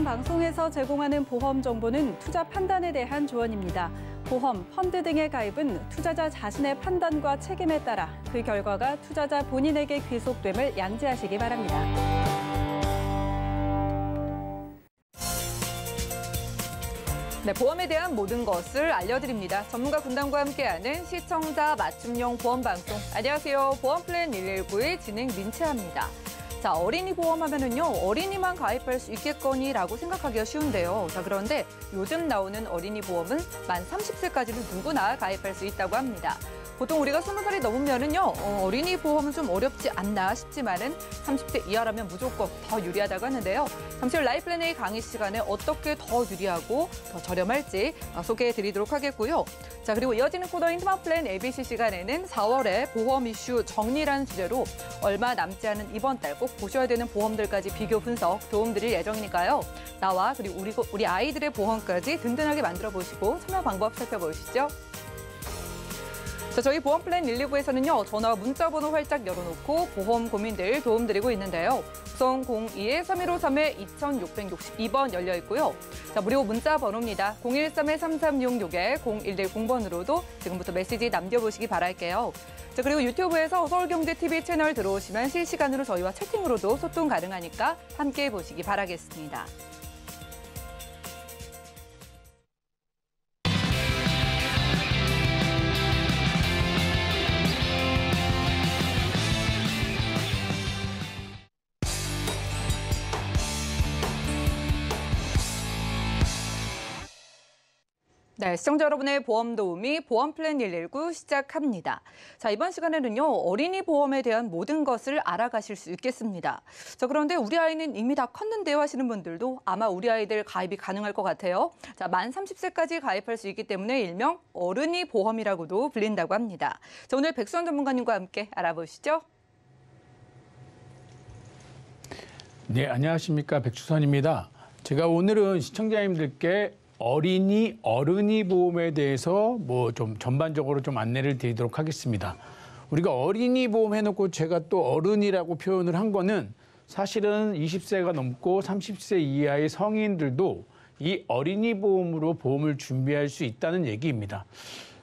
본 방송에서 제공하는 보험 정보는 투자 판단에 대한 조언입니다. 보험, 펀드 등의 가입은 투자자 자신의 판단과 책임에 따라 그 결과가 투자자 본인에게 귀속됨을 양지하시기 바랍니다. 네, 보험에 대한 모든 것을 알려드립니다. 전문가 군단과 함께하는 시청자 맞춤형 보험 방송. 안녕하세요. 보험플랜 119의 진행 민채아입니다. 자, 어린이 보험하면은요, 어린이만 가입할 수 있겠거니라고 생각하기가 쉬운데요. 자, 그런데 요즘 나오는 어린이 보험은 만 30세까지는 누구나 가입할 수 있다고 합니다. 보통 우리가 20살이 넘으면은요, 어린이 보험은 좀 어렵지 않나 싶지만은 30대 이하라면 무조건 더 유리하다고 하는데요. 잠시 후 라이플랜 A 강의 시간에 어떻게 더 유리하고 더 저렴할지 소개해드리도록 하겠고요. 자, 그리고 이어지는 코너인 스마트플랜 ABC 시간에는 4월에 보험 이슈 정리라는 주제로 얼마 남지 않은 이번 달 꼭 보셔야 되는 보험들까지 비교 분석 도움드릴 예정이니까요. 나와 그리고 우리 아이들의 보험까지 든든하게 만들어 보시고 참여 방법 살펴보시죠. 자, 저희 보험플랜 119에서는요, 전화와 문자 번호 활짝 열어놓고 보험 고민들 도움드리고 있는데요. 우선 02-3153-2662번 열려 있고요. 자, 무료 문자 번호입니다. 013-3366-0110번으로도 지금부터 메시지 남겨보시기 바랄게요. 자, 그리고 유튜브에서 서울경제TV 채널 들어오시면 실시간으로 저희와 채팅으로도 소통 가능하니까 함께 보시기 바라겠습니다. 네, 시청자 여러분의 보험 도우미 보험플랜 119 시작합니다. 자, 이번 시간에는요, 어린이 보험에 대한 모든 것을 알아가실 수 있겠습니다. 자, 그런데 우리 아이는 이미 다 컸는데요 하시는 분들도 아마 우리 아이들 가입이 가능할 것 같아요. 자, 만 30세까지 가입할 수 있기 때문에 일명 어른이 보험이라고도 불린다고 합니다. 자, 오늘 백수원 전문가님과 함께 알아보시죠. 네, 안녕하십니까. 백수선입니다. 제가 오늘은 시청자님들께 어린이, 어른이 보험에 대해서 좀 전반적으로 좀 안내를 드리도록 하겠습니다. 우리가 어린이 보험 해놓고 제가 또 어른이라고 표현을 한 거는 사실은 20세가 넘고 30세 이하의 성인들도 이 어린이 보험으로 보험을 준비할 수 있다는 얘기입니다.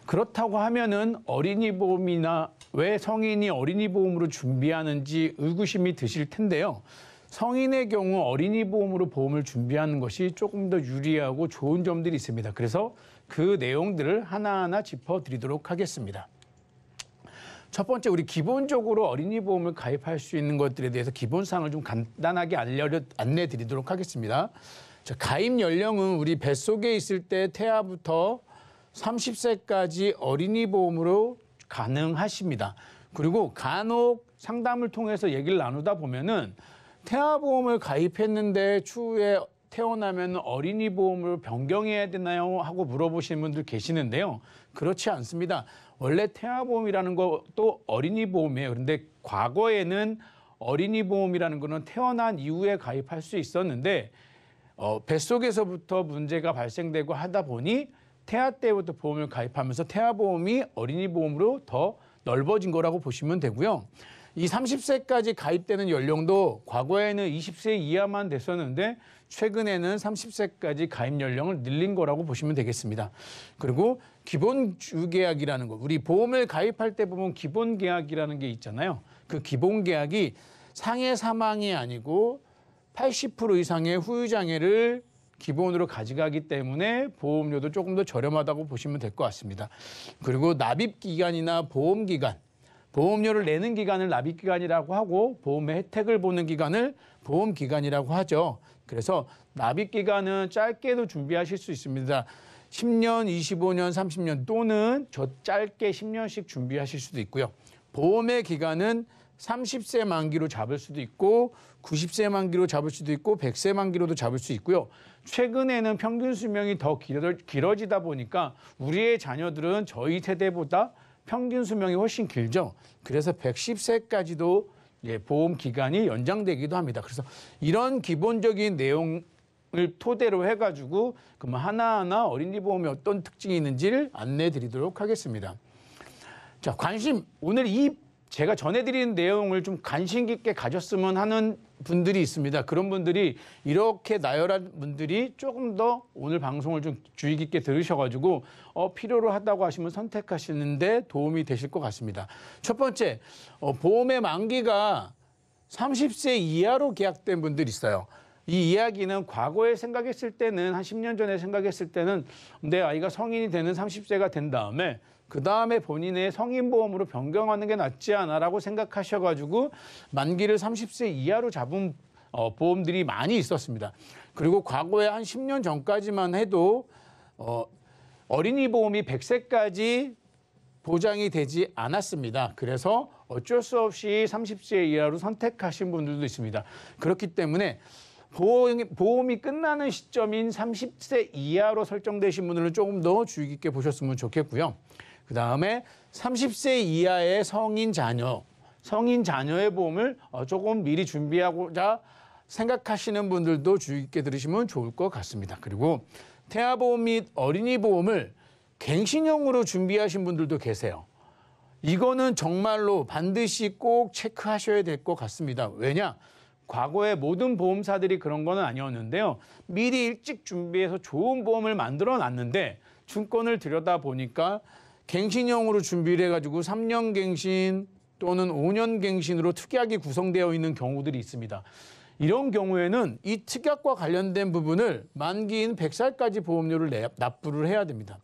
그렇다고 하면은 어린이 보험이나 왜 성인이 어린이 보험으로 준비하는지 의구심이 드실 텐데요. 성인의 경우 어린이 보험으로 보험을 준비하는 것이 조금 더 유리하고 좋은 점들이 있습니다. 그래서 그 내용들을 하나하나 짚어드리도록 하겠습니다. 첫 번째, 우리 기본적으로 어린이 보험을 가입할 수 있는 것들에 대해서 기본사항을 좀 간단하게 안내드리도록 하겠습니다. 자, 가입 연령은 우리 뱃속에 있을 때 태아부터 30세까지 어린이 보험으로 가능하십니다. 그리고 간혹 상담을 통해서 얘기를 나누다 보면은 태아보험을 가입했는데 추후에 태어나면 어린이 보험으로 변경해야 되나요? 하고 물어보시는 분들 계시는데요. 그렇지 않습니다. 원래 태아보험이라는 것도 어린이 보험이에요. 그런데 과거에는 어린이 보험이라는 거는 태어난 이후에 가입할 수 있었는데 뱃속에서부터 문제가 발생되고 하다 보니 태아 때부터 보험을 가입하면서 태아보험이 어린이 보험으로 더 넓어진 거라고 보시면 되고요. 이 30세까지 가입되는 연령도 과거에는 20세 이하만 됐었는데 최근에는 30세까지 가입 연령을 늘린 거라고 보시면 되겠습니다. 그리고 기본 주계약이라는 거, 우리 보험을 가입할 때 보면 기본 계약이라는 게 있잖아요. 그 기본 계약이 상해 사망이 아니고 80% 이상의 후유장애를 기본으로 가져가기 때문에 보험료도 조금 더 저렴하다고 보시면 될 것 같습니다. 그리고 납입기간이나 보험기간, 보험료를 내는 기간을 납입기간이라고 하고 보험의 혜택을 보는 기간을 보험기간이라고 하죠. 그래서 납입기간은 짧게도 준비하실 수 있습니다. 10년, 25년, 30년 또는 저 짧게 10년씩 준비하실 수도 있고요. 보험의 기간은 30세 만기로 잡을 수도 있고 90세 만기로 잡을 수도 있고 100세 만기로도 잡을 수 있고요. 최근에는 평균 수명이 더 길어지다 보니까 우리의 자녀들은 저희 세대보다 평균 수명이 훨씬 길죠. 그래서 110세까지도 보험 기간이 연장되기도 합니다. 그래서 이런 기본적인 내용을 토대로 해가지고 그러면 하나하나 어린이 보험이 어떤 특징이 있는지를 안내해 드리도록 하겠습니다. 자, 오늘 제가 전해드리는 내용을 좀 관심 깊게 가졌으면 하는 분들이 있습니다. 그런 분들이 이렇게 나열한 분들이 조금 더 오늘 방송을 좀 주의 깊게 들으셔가지고 필요로 하다고 하시면 선택하시는데 도움이 되실 것 같습니다. 첫 번째, 보험의 만기가 30세 이하로 계약된 분들이 있어요. 이 이야기는 과거에 생각했을 때는 한 10년 전에 생각했을 때는 내 아이가 성인이 되는 30세가 된 다음에 그 다음에 본인의 성인보험으로 변경하는 게 낫지 않아라고 생각하셔가지고 만기를 30세 이하로 잡은 보험들이 많이 있었습니다. 그리고 과거에 한 10년 전까지만 해도 어린이 보험이 100세까지 보장이 되지 않았습니다. 그래서 어쩔 수 없이 30세 이하로 선택하신 분들도 있습니다. 그렇기 때문에 보험이 끝나는 시점인 30세 이하로 설정되신 분들은 조금 더 주의 깊게 보셨으면 좋겠고요. 그 다음에 30세 이하의 성인 자녀의 보험을 조금 미리 준비하고자 생각하시는 분들도 주의 깊게 들으시면 좋을 것 같습니다. 그리고 태아보험 및 어린이 보험을 갱신형으로 준비하신 분들도 계세요. 이거는 정말로 반드시 꼭 체크하셔야 될 것 같습니다. 왜냐? 과거에 모든 보험사들이 그런 건 아니었는데요. 미리 일찍 준비해서 좋은 보험을 만들어 놨는데 증권을 들여다보니까 갱신형으로 준비를 해가지고 3년 갱신 또는 5년 갱신으로 특약이 구성되어 있는 경우들이 있습니다. 이런 경우에는 이 특약과 관련된 부분을 만기인 100살까지 보험료를 납부를 해야 됩니다.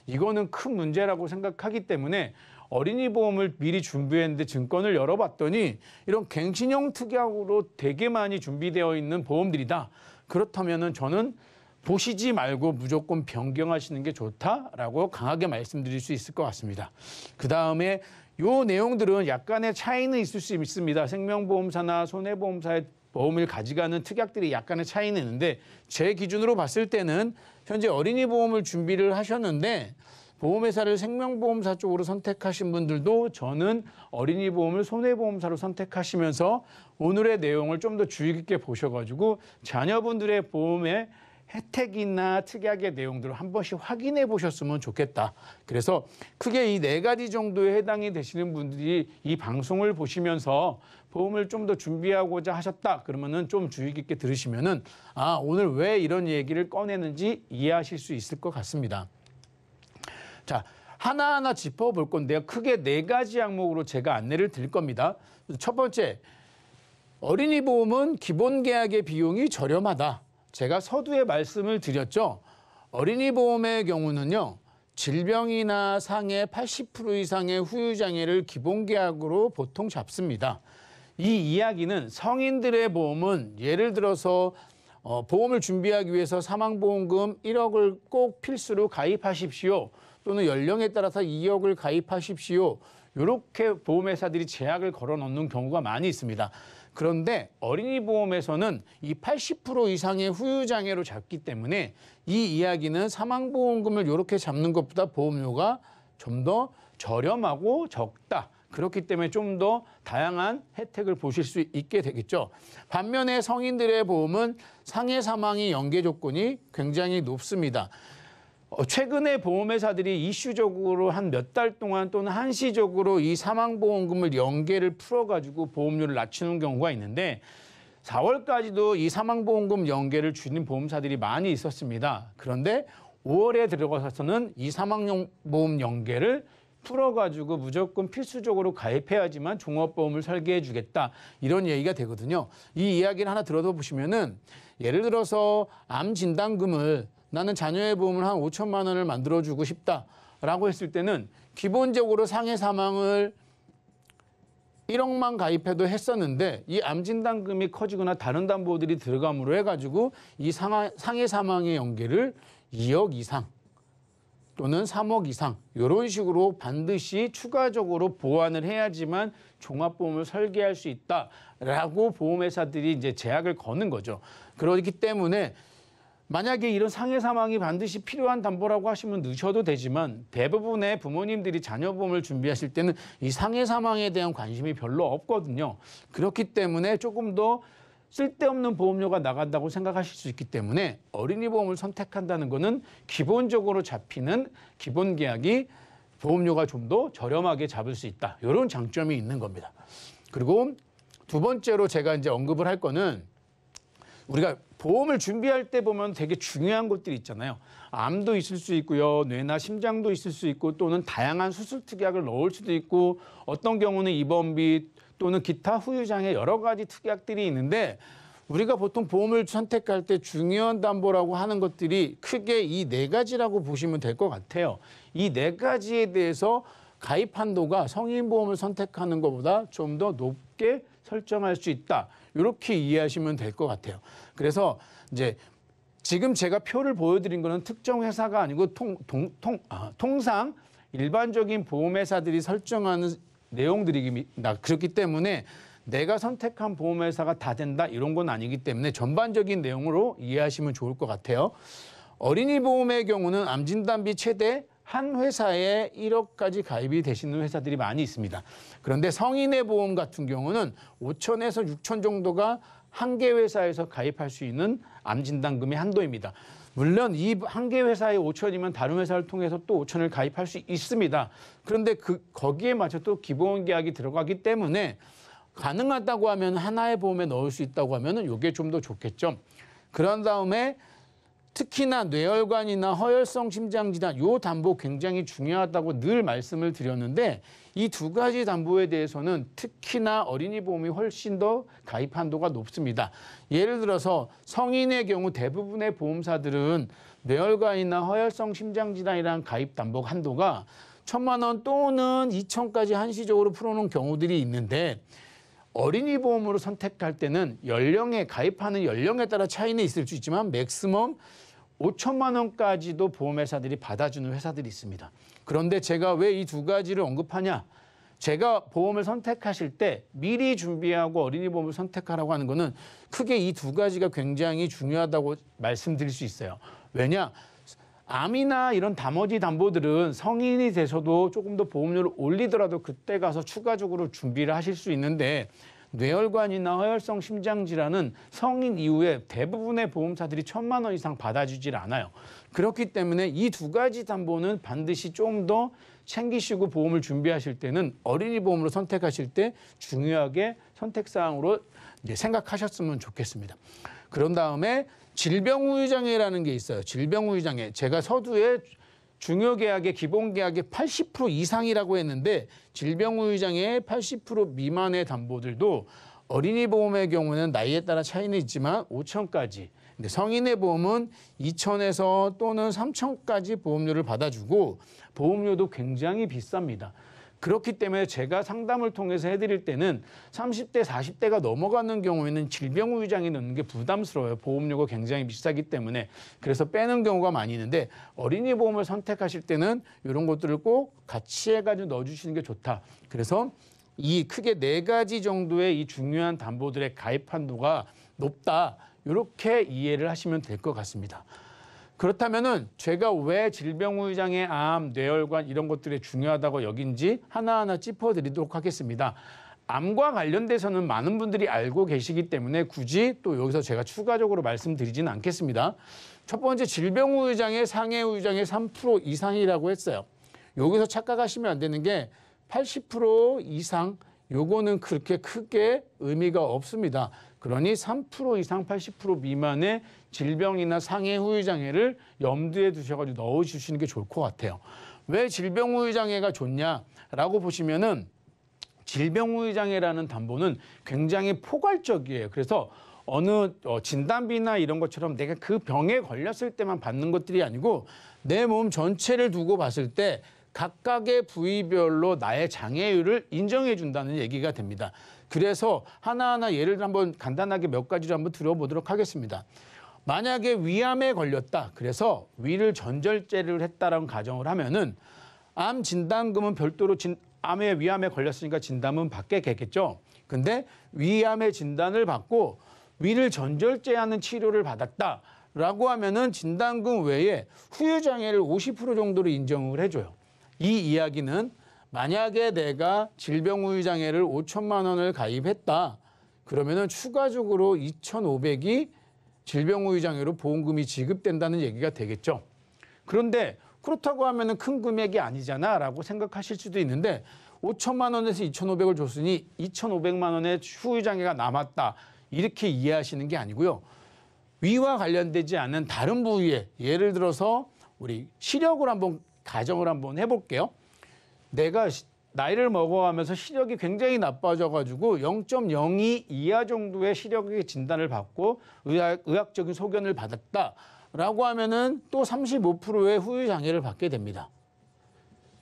이거는 큰 문제라고 생각하기 때문에 어린이 보험을 미리 준비했는데 증권을 열어봤더니 이런 갱신형 특약으로 되게 많이 준비되어 있는 보험들이다. 그렇다면은 저는 보시지 말고 무조건 변경하시는 게 좋다라고 강하게 말씀드릴 수 있을 것 같습니다. 그 다음에 요 내용들은 약간의 차이는 있을 수 있습니다. 생명보험사나 손해보험사의 보험을 가져가는 특약들이 약간의 차이는 있는데 제 기준으로 봤을 때는 현재 어린이 보험을 준비를 하셨는데 보험회사를 생명보험사 쪽으로 선택하신 분들도 저는 어린이 보험을 손해보험사로 선택하시면서 오늘의 내용을 좀 더 주의 깊게 보셔가지고 자녀분들의 보험의 혜택이나 특약의 내용들을 한 번씩 확인해 보셨으면 좋겠다. 그래서 크게 이 4가지 정도에 해당이 되시는 분들이 이 방송을 보시면서 보험을 좀 더 준비하고자 하셨다. 그러면은 좀 주의 깊게 들으시면은 오늘 왜 이런 얘기를 꺼내는지 이해하실 수 있을 것 같습니다. 자, 하나하나 짚어볼 건데요. 크게 4가지 항목으로 제가 안내를 드릴 겁니다. 첫 번째, 어린이 보험은 기본 계약의 비용이 저렴하다. 제가 서두에 말씀을 드렸죠. 어린이 보험의 경우는요. 질병이나 상해 80% 이상의 후유장애를 기본 계약으로 보통 잡습니다. 이 이야기는 성인들의 보험은 예를 들어서 보험을 준비하기 위해서 사망보험금 1억을 꼭 필수로 가입하십시오. 또는 연령에 따라서 2억을 가입하십시오. 이렇게 보험회사들이 제약을 걸어 놓는 경우가 많이 있습니다. 그런데 어린이 보험에서는 이 80% 이상의 후유장애로 잡기 때문에 이 이야기는 사망보험금을 이렇게 잡는 것보다 보험료가 좀 더 저렴하고 적다. 그렇기 때문에 좀 더 다양한 혜택을 보실 수 있게 되겠죠. 반면에 성인들의 보험은 상해 사망의 연계 조건이 굉장히 높습니다. 최근에 보험회사들이 이슈적으로 한 몇 달 동안 또는 한시적으로 이 사망보험금을 연계를 풀어가지고 보험료를 낮추는 경우가 있는데 4월까지도 이 사망보험금 연계를 주는 보험사들이 많이 있었습니다. 그런데 5월에 들어가서는 이 사망보험 연계를 풀어가지고 무조건 필수적으로 가입해야지만 종합보험을 설계해 주겠다. 이런 얘기가 되거든요. 이 이야기를 하나 들어보시면은 예를 들어서 암 진단금을 나는 자녀의 보험을 한 5천만 원을 만들어주고 싶다라고 했을 때는 기본적으로 상해 사망을 1억만 가입해도 했었는데 이 암 진단금이 커지거나 다른 담보들이 들어감으로 해가지고 이 상해 사망의 연계를 2억 이상 또는 3억 이상 이런 식으로 반드시 추가적으로 보완을 해야지만 종합보험을 설계할 수 있다라고 보험회사들이 이제 제약을 거는 거죠. 그렇기 때문에 만약에 이런 상해 사망이 반드시 필요한 담보라고 하시면 넣으셔도 되지만 대부분의 부모님들이 자녀보험을 준비하실 때는 이 상해 사망에 대한 관심이 별로 없거든요. 그렇기 때문에 조금 더 쓸데없는 보험료가 나간다고 생각하실 수 있기 때문에 어린이 보험을 선택한다는 것은 기본적으로 잡히는 기본 계약이 보험료가 좀 더 저렴하게 잡을 수 있다. 이런 장점이 있는 겁니다. 그리고 두 번째로 제가 이제 언급을 할 거는 우리가 보험을 준비할 때 보면 되게 중요한 것들이 있잖아요. 암도 있을 수 있고요. 뇌나 심장도 있을 수 있고 또는 다양한 수술 특약을 넣을 수도 있고 어떤 경우는 입원비 또는 기타 후유장애 여러 가지 특약들이 있는데 우리가 보통 보험을 선택할 때 중요한 담보라고 하는 것들이 크게 이 네 가지라고 보시면 될 것 같아요. 이 네 가지에 대해서 가입 한도가 성인 보험을 선택하는 것보다 좀 더 높게 설정할 수 있다. 이렇게 이해하시면 될 것 같아요. 그래서 이제 지금 제가 표를 보여드린 거는 특정 회사가 아니고 통상 일반적인 보험회사들이 설정하는 내용들입니다. 그렇기 때문에 내가 선택한 보험회사가 다 된다 이런 건 아니기 때문에 전반적인 내용으로 이해하시면 좋을 것 같아요. 어린이 보험의 경우는 암진단비 최대 한 회사에 1억까지 가입이 되시는 회사들이 많이 있습니다. 그런데 성인의 보험 같은 경우는 5천에서 6천 정도가 한 개 회사에서 가입할 수 있는 암진단금의 한도입니다. 물론 이 한 개 회사에 5천이면 다른 회사를 통해서 또 5천을 가입할 수 있습니다. 그런데 거기에 맞춰 또 기본 계약이 들어가기 때문에 가능하다고 하면 하나의 보험에 넣을 수 있다고 하면 이게 좀 더 좋겠죠. 그런 다음에 특히나 뇌혈관이나 허혈성 심장질환 요 담보 굉장히 중요하다고 늘 말씀을 드렸는데 이 두 가지 담보에 대해서는 특히나 어린이 보험이 훨씬 더 가입 한도가 높습니다. 예를 들어서 성인의 경우 대부분의 보험사들은 뇌혈관이나 허혈성 심장질환이라는 가입 담보 한도가 1,000만 원 또는 2천까지 한시적으로 풀어놓은 경우들이 있는데 어린이 보험으로 선택할 때는 연령에 가입하는 연령에 따라 차이는 있을 수 있지만 맥시멈 5천만 원까지도 보험회사들이 받아주는 회사들이 있습니다. 그런데 제가 왜 이 두 가지를 언급하냐? 제가 보험을 선택하실 때 미리 준비하고 어린이 보험을 선택하라고 하는 거는 크게 이 두 가지가 굉장히 중요하다고 말씀드릴 수 있어요. 왜냐? 암이나 이런 나머지 담보들은 성인이 돼서도 조금 더 보험료를 올리더라도 그때 가서 추가적으로 준비를 하실 수 있는데 뇌혈관이나 허혈성 심장질환은 성인 이후에 대부분의 보험사들이 1,000만 원 이상 받아주질 않아요. 그렇기 때문에 이 두 가지 담보는 반드시 좀 더 챙기시고 보험을 준비하실 때는 어린이 보험으로 선택하실 때 중요하게 선택사항으로 이제 생각하셨으면 좋겠습니다. 그런 다음에 질병후유장애라는 게 있어요. 질병후유장애. 제가 서두에 중요계약의 기본계약의 80% 이상이라고 했는데 질병후유장애의 80% 미만의 담보들도 어린이 보험의 경우는 나이에 따라 차이는 있지만 5천까지. 근데 성인의 보험은 2천에서 또는 3천까지 보험료를 받아주고 보험료도 굉장히 비쌉니다. 그렇기 때문에 제가 상담을 통해서 해드릴 때는 30대, 40대가 넘어가는 경우에는 질병후유장애 넣는 게 부담스러워요. 보험료가 굉장히 비싸기 때문에. 그래서 빼는 경우가 많이 있는데 어린이 보험을 선택하실 때는 이런 것들을 꼭 같이 해가지고 넣어주시는 게 좋다. 그래서 이 크게 네 가지 정도의 이 중요한 담보들의 가입 한도가 높다. 이렇게 이해를 하시면 될 것 같습니다. 그렇다면은 제가 왜 질병후유장애, 암, 뇌혈관 이런 것들이 중요하다고 여긴지 하나하나 짚어드리도록 하겠습니다. 암과 관련돼서는 많은 분들이 알고 계시기 때문에 굳이 또 여기서 제가 추가적으로 말씀드리지는 않겠습니다. 첫 번째 질병후유장애, 상해후유장애 3% 이상이라고 했어요. 여기서 착각하시면 안 되는 게 80% 이상 요거는 그렇게 크게 의미가 없습니다. 그러니 3% 이상 80% 미만의 질병이나 상해 후유장애를 염두에 두셔가지고 넣어주시는 게 좋을 것 같아요. 왜 질병 후유장애가 좋냐라고 보시면은 질병 후유장애라는 담보는 굉장히 포괄적이에요. 그래서 어느 진단비나 이런 것처럼 내가 그 병에 걸렸을 때만 받는 것들이 아니고 내 몸 전체를 두고 봤을 때 각각의 부위별로 나의 장애율을 인정해 준다는 얘기가 됩니다. 그래서 하나하나 예를 한번 간단하게 몇 가지를 한번 들어보도록 하겠습니다. 만약에 위암에 걸렸다. 그래서 위를 전절제를 했다라는 가정을 하면은 암 진단금은 별도로 위암에 걸렸으니까 진단은 받겠겠죠. 근데 위암의 진단을 받고 위를 전절제하는 치료를 받았다라고 하면은 진단금 외에 후유장애를 50% 정도로 인정을 해줘요. 이 이야기는 만약에 내가 질병후유장애를 5천만 원을 가입했다. 그러면은 추가적으로 2,500이 질병후유장애로 보험금이 지급된다는 얘기가 되겠죠. 그런데 그렇다고 하면은 큰 금액이 아니잖아 라고 생각하실 수도 있는데 5천만 원에서 2,500을 줬으니 2,500만 원의 후유장애가 남았다. 이렇게 이해하시는 게 아니고요. 위와 관련되지 않은 다른 부위에 예를 들어서 우리 시력을 한번 가정을 한번 해볼게요. 내가 나이를 먹어가면서 시력이 굉장히 나빠져가지고 0.02 이하 정도의 시력의 진단을 받고 의학적인 소견을 받았다라고 하면은 또 35%의 후유 장애를 받게 됩니다.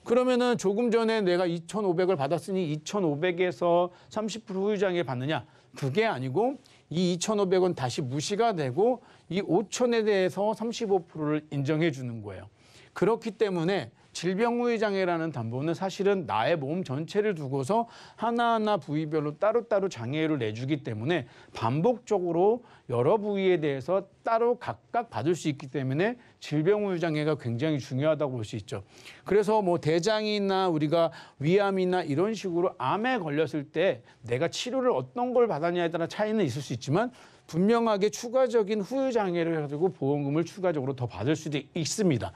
그러면은 조금 전에 내가 2,500을 받았으니 2,500에서 30% 후유 장애 받느냐? 그게 아니고 이 2,500은 다시 무시가 되고 이 5,000에 대해서 35%를 인정해 주는 거예요. 그렇기 때문에 질병후유장애라는 담보는 사실은 나의 몸 전체를 두고서 하나하나 부위별로 따로따로 장애를 내주기 때문에 반복적으로 여러 부위에 대해서 따로 각각 받을 수 있기 때문에 질병후유장애가 굉장히 중요하다고 볼 수 있죠. 그래서 뭐 대장이나 우리가 위암이나 이런 식으로 암에 걸렸을 때 내가 치료를 어떤 걸 받았냐에 따라 차이는 있을 수 있지만 분명하게 추가적인 후유장애를 가지고 보험금을 추가적으로 더 받을 수도 있습니다.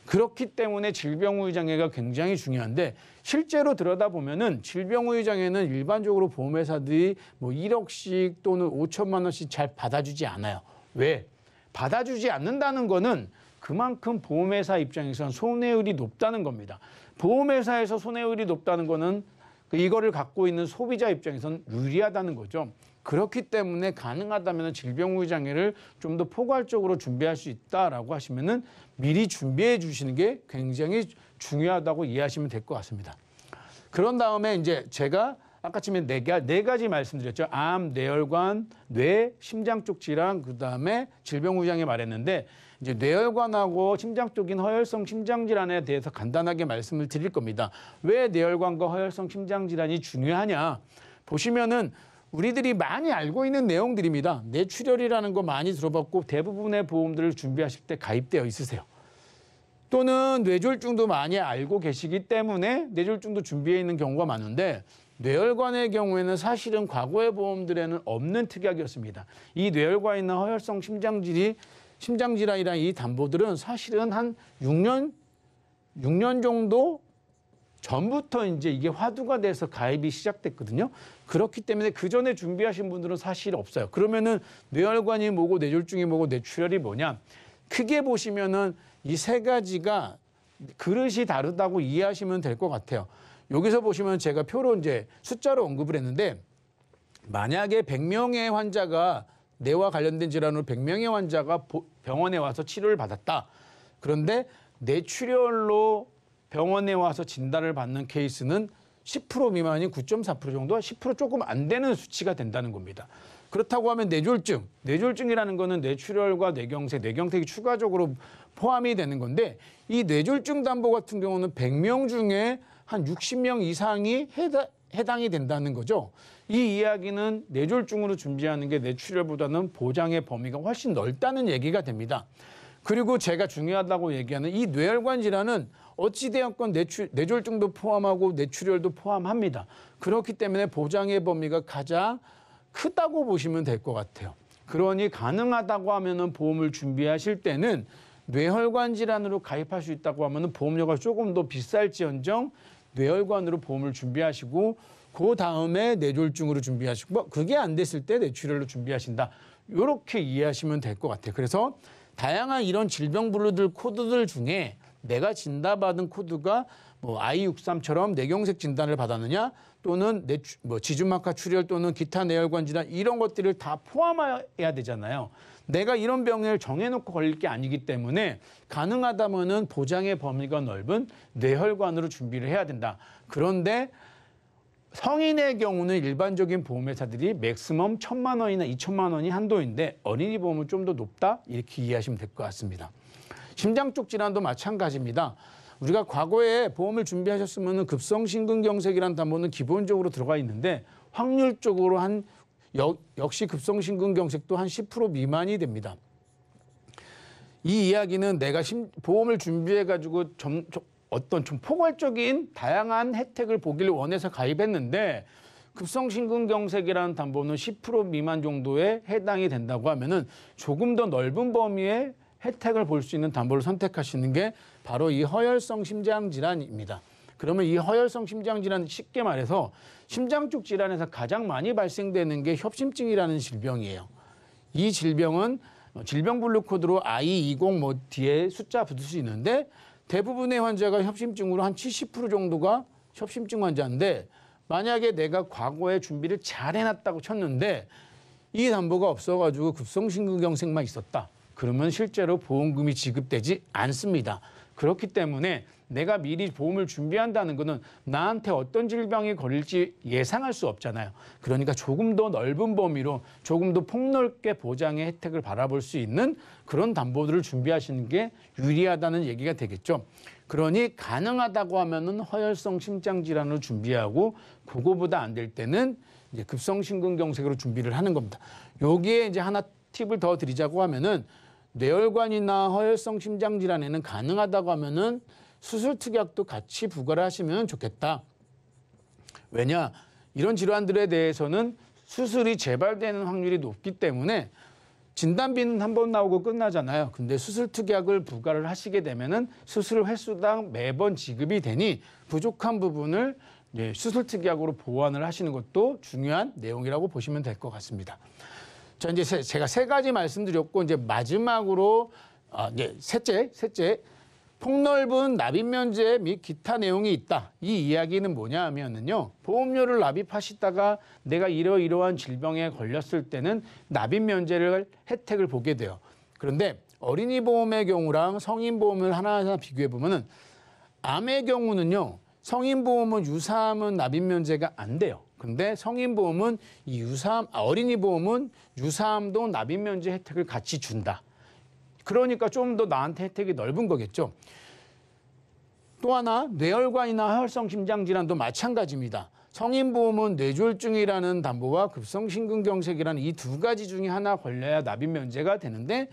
그렇기 때문에 질병후유장애가 굉장히 중요한데 실제로 들여다보면은 질병후유장애는 일반적으로 보험회사들이 뭐 1억씩 또는 5천만 원씩 잘 받아주지 않아요. 왜? 받아주지 않는다는 거는 그만큼 보험회사 입장에서는 손해율이 높다는 겁니다. 보험회사에서 손해율이 높다는 거는 이거를 갖고 있는 소비자 입장에서는 유리하다는 거죠. 그렇기 때문에 가능하다면 질병후유장애를 좀 더 포괄적으로 준비할 수 있다라고 하시면은 미리 준비해 주시는 게 굉장히 중요하다고 이해하시면 될 것 같습니다. 그런 다음에 이제 제가 아까 처음에 네 가지 말씀드렸죠. 암, 뇌혈관, 뇌, 심장 쪽 질환, 그 다음에 질병후유장애 말했는데 이제 뇌혈관하고 심장 쪽인 허혈성 심장 질환에 대해서 간단하게 말씀을 드릴 겁니다. 왜 뇌혈관과 허혈성 심장 질환이 중요하냐? 보시면은 우리들이 많이 알고 있는 내용들입니다. 뇌출혈이라는 거 많이 들어봤고 대부분의 보험들을 준비하실 때 가입되어 있으세요. 또는 뇌졸중도 많이 알고 계시기 때문에 뇌졸중도 준비해 있는 경우가 많은데 뇌혈관의 경우에는 사실은 과거의 보험들에는 없는 특약이었습니다. 이 뇌혈관이나 허혈성 심장질환이라는 이 담보들은 사실은 한 6년 정도 전부터 이제 이게 화두가 돼서 가입이 시작됐거든요. 그렇기 때문에 그 전에 준비하신 분들은 사실 없어요. 그러면은 뇌혈관이 뭐고 뇌졸중이 뭐고 뇌출혈이 뭐냐? 크게 보시면은 이 세 가지가 그릇이 다르다고 이해하시면 될 것 같아요. 여기서 보시면 제가 표로 이제 숫자로 언급을 했는데 만약에 100명의 환자가 뇌와 관련된 질환으로 100명의 환자가 병원에 와서 치료를 받았다. 그런데 뇌출혈로 병원에 와서 진단을 받는 케이스는 10% 미만인 9.4% 정도, 10% 조금 안 되는 수치가 된다는 겁니다. 그렇다고 하면 뇌졸중이라는 거는 뇌출혈과 뇌경색이 추가적으로 포함이 되는 건데 이 뇌졸중 담보 같은 경우는 100명 중에 한 60명 이상이 해당이 된다는 거죠. 이 이야기는 뇌졸중으로 준비하는 게 뇌출혈보다는 보장의 범위가 훨씬 넓다는 얘기가 됩니다. 그리고 제가 중요하다고 얘기하는 이 뇌혈관 질환은 어찌되었건 뇌졸중도 포함하고 뇌출혈도 포함합니다. 그렇기 때문에 보장의 범위가 가장 크다고 보시면 될 것 같아요. 그러니 가능하다고 하면은 보험을 준비하실 때는 뇌혈관 질환으로 가입할 수 있다고 하면은 보험료가 조금 더 비쌀지언정 뇌혈관으로 보험을 준비하시고 그 다음에 뇌졸중으로 준비하시고 그게 안 됐을 때 뇌출혈로 준비하신다. 이렇게 이해하시면 될 것 같아요. 그래서 다양한 이런 질병 분류들 코드들 중에 내가 진단받은 코드가 뭐 I63처럼 뇌경색 진단을 받았느냐 또는 지주막하 출혈 또는 기타 뇌혈관 질환 이런 것들을 다 포함해야 되잖아요. 내가 이런 병을 정해놓고 걸릴 게 아니기 때문에 가능하다면은 보장의 범위가 넓은 뇌혈관으로 준비를 해야 된다. 그런데 성인의 경우는 일반적인 보험회사들이 맥시멈 1,000만 원이나 2,000만 원이 한도인데 어린이 보험은 좀 더 높다 이렇게 이해하시면 될 것 같습니다. 심장 쪽 질환도 마찬가지입니다. 우리가 과거에 보험을 준비하셨으면 급성심근경색이라는 담보는 기본적으로 들어가 있는데 확률적으로 역시 급성심근경색도 한 10% 미만이 됩니다. 이 이야기는 내가 보험을 준비해가지고 어떤 좀 포괄적인 다양한 혜택을 보기를 원해서 가입했는데 급성심근경색이라는 담보는 10% 미만 정도에 해당이 된다고 하면은 조금 더 넓은 범위의 혜택을 볼 수 있는 담보를 선택하시는 게 바로 이 허혈성 심장 질환입니다. 그러면 이 허혈성 심장질환, 쉽게 말해서 심장 쪽 질환에서 가장 많이 발생되는 게 협심증이라는 질병이에요. 이 질병은 질병분류 코드로 I20 뭐 뒤에 숫자 붙을 수 있는데 대부분의 환자가 협심증으로 한 70% 정도가 협심증 환자인데 만약에 내가 과거에 준비를 잘 해놨다고 쳤는데 이 담보가 없어가지고 급성심근경색만 있었다. 그러면 실제로 보험금이 지급되지 않습니다. 그렇기 때문에 내가 미리 보험을 준비한다는 것은 나한테 어떤 질병이 걸릴지 예상할 수 없잖아요. 그러니까 조금 더 넓은 범위로 조금 더 폭넓게 보장의 혜택을 바라볼 수 있는 그런 담보들을 준비하시는 게 유리하다는 얘기가 되겠죠. 그러니 가능하다고 하면은 허혈성 심장 질환을 준비하고 그거보다 안 될 때는 이제 급성심근경색으로 준비를 하는 겁니다. 여기에 이제 하나 팁을 더 드리자고 하면은 뇌혈관이나 허혈성 심장 질환에는 가능하다고 하면은 수술 특약도 같이 부과를 하시면 좋겠다. 왜냐? 이런 질환들에 대해서는 수술이 재발되는 확률이 높기 때문에 진단비는 한 번 나오고 끝나잖아요. 근데 수술 특약을 부과를 하시게 되면은 수술 횟수당 매번 지급이 되니 부족한 부분을 수술 특약으로 보완을 하시는 것도 중요한 내용이라고 보시면 될 것 같습니다. 자, 이제 제가 세 가지 말씀드렸고 이제 마지막으로 이제 셋째 폭넓은 납입 면제 및 기타 내용이 있다. 이 이야기는 뭐냐 하면은요. 보험료를 납입하시다가 내가 이러이러한 질병에 걸렸을 때는 납입 면제를 혜택을 보게 돼요. 그런데 어린이 보험의 경우랑 성인 보험을 하나하나 비교해 보면은 암의 경우는요. 성인 보험은 유사암은 납입 면제가 안 돼요. 근데 성인 보험은 이 어린이 보험은 유사암도 납입 면제 혜택을 같이 준다. 그러니까 좀 더 나한테 혜택이 넓은 거겠죠. 또 하나 뇌혈관이나 허혈성 심장질환도 마찬가지입니다. 성인보험은 뇌졸중이라는 담보와 급성심근경색이라는 이 두 가지 중에 하나 걸려야 납입 면제가 되는데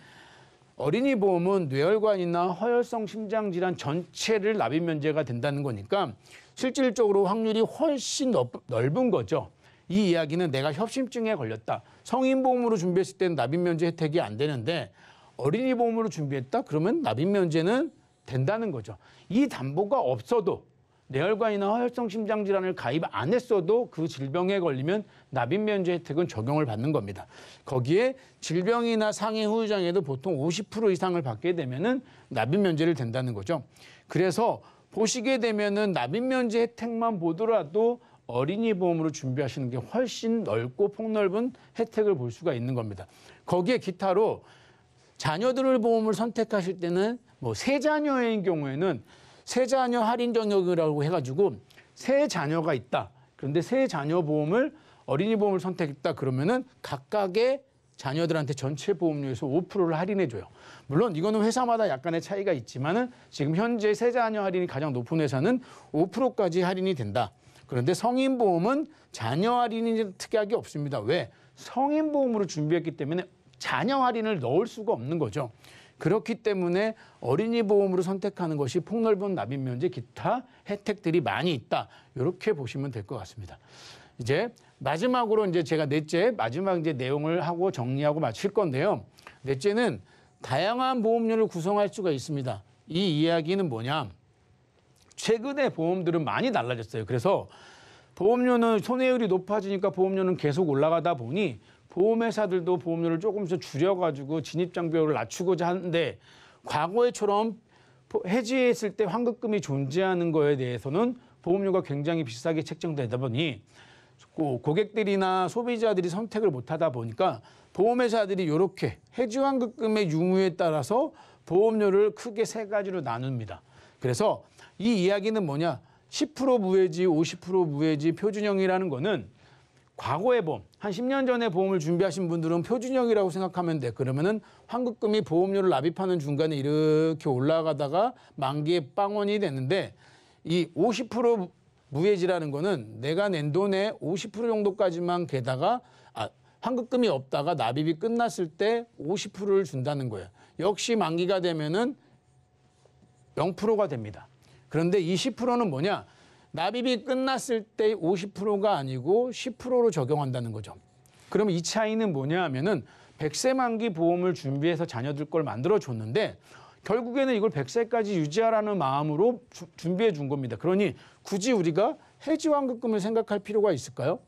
어린이 보험은 뇌혈관이나 허혈성 심장질환 전체를 납입 면제가 된다는 거니까 실질적으로 확률이 훨씬 넓은 거죠. 이 이야기는 내가 협심증에 걸렸다. 성인보험으로 준비했을 때는 납입 면제 혜택이 안 되는데 어린이 보험으로 준비했다? 그러면 납입 면제는 된다는 거죠. 이 담보가 없어도 뇌혈관이나 허혈성 심장질환을 가입 안 했어도 그 질병에 걸리면 납입 면제 혜택은 적용을 받는 겁니다. 거기에 질병이나 상해 후유장애도 보통 50% 이상을 받게 되면은 납입 면제를 된다는 거죠. 그래서 보시게 되면은 납입 면제 혜택만 보더라도 어린이 보험으로 준비하시는 게 훨씬 넓고 폭넓은 혜택을 볼 수가 있는 겁니다. 거기에 기타로 자녀들을 보험을 선택하실 때는 뭐 세 자녀인 경우에는 세 자녀 할인 정역이라고 해가지고 세 자녀가 있다. 그런데 세 자녀 보험을 어린이 보험을 선택했다 그러면은 각각의 자녀들한테 전체 보험료에서 5%를 할인해 줘요. 물론 이거는 회사마다 약간의 차이가 있지만은 지금 현재 세 자녀 할인이 가장 높은 회사는 5%까지 할인이 된다. 그런데 성인 보험은 자녀 할인이 특약이 없습니다. 왜? 성인 보험으로 준비했기 때문에 자녀 할인을 넣을 수가 없는 거죠. 그렇기 때문에 어린이 보험으로 선택하는 것이 폭넓은 납입 면제 기타 혜택들이 많이 있다. 이렇게 보시면 될 것 같습니다. 이제 마지막으로 이제 제가 마지막 이제 내용을 하고 정리하고 마칠 건데요. 넷째는 다양한 보험료를 구성할 수가 있습니다. 이 이야기는 뭐냐? 최근에 보험들은 많이 달라졌어요. 그래서 보험료는 손해율이 높아지니까 보험료는 계속 올라가다 보니 보험회사들도 보험료를 조금씩 줄여가지고 진입장벽을 낮추고자 하는데 과거에처럼 해지했을 때 환급금이 존재하는 거에 대해서는 보험료가 굉장히 비싸게 책정되다 보니 고객들이나 소비자들이 선택을 못하다 보니까 보험회사들이 이렇게 해지 환급금의 유무에 따라서 보험료를 크게 세 가지로 나눕니다. 그래서 이 이야기는 뭐냐? 10% 무해지, 50% 무해지, 표준형이라는 거는 과거의 보험, 한 10년 전에 보험을 준비하신 분들은 표준형이라고 생각하면 돼. 그러면은 환급금이 보험료를 납입하는 중간에 이렇게 올라가다가 만기에 빵원이 되는데 이 50% 무해지라는 거는 내가 낸 돈의 50% 정도까지만 게다가 환급금이 없다가 납입이 끝났을 때 50%를 준다는 거예요. 역시 만기가 되면은 0%가 됩니다. 그런데 이 10%는 뭐냐? 납입이 끝났을 때 50%가 아니고 10%로 적용한다는 거죠. 그러면 이 차이는 뭐냐 하면은 100세 만기 보험을 준비해서 자녀들 걸 만들어 줬는데 결국에는 이걸 100세까지 유지하라는 마음으로 준비해 준 겁니다. 그러니 굳이 우리가 해지환급금을 생각할 필요가 있을까요?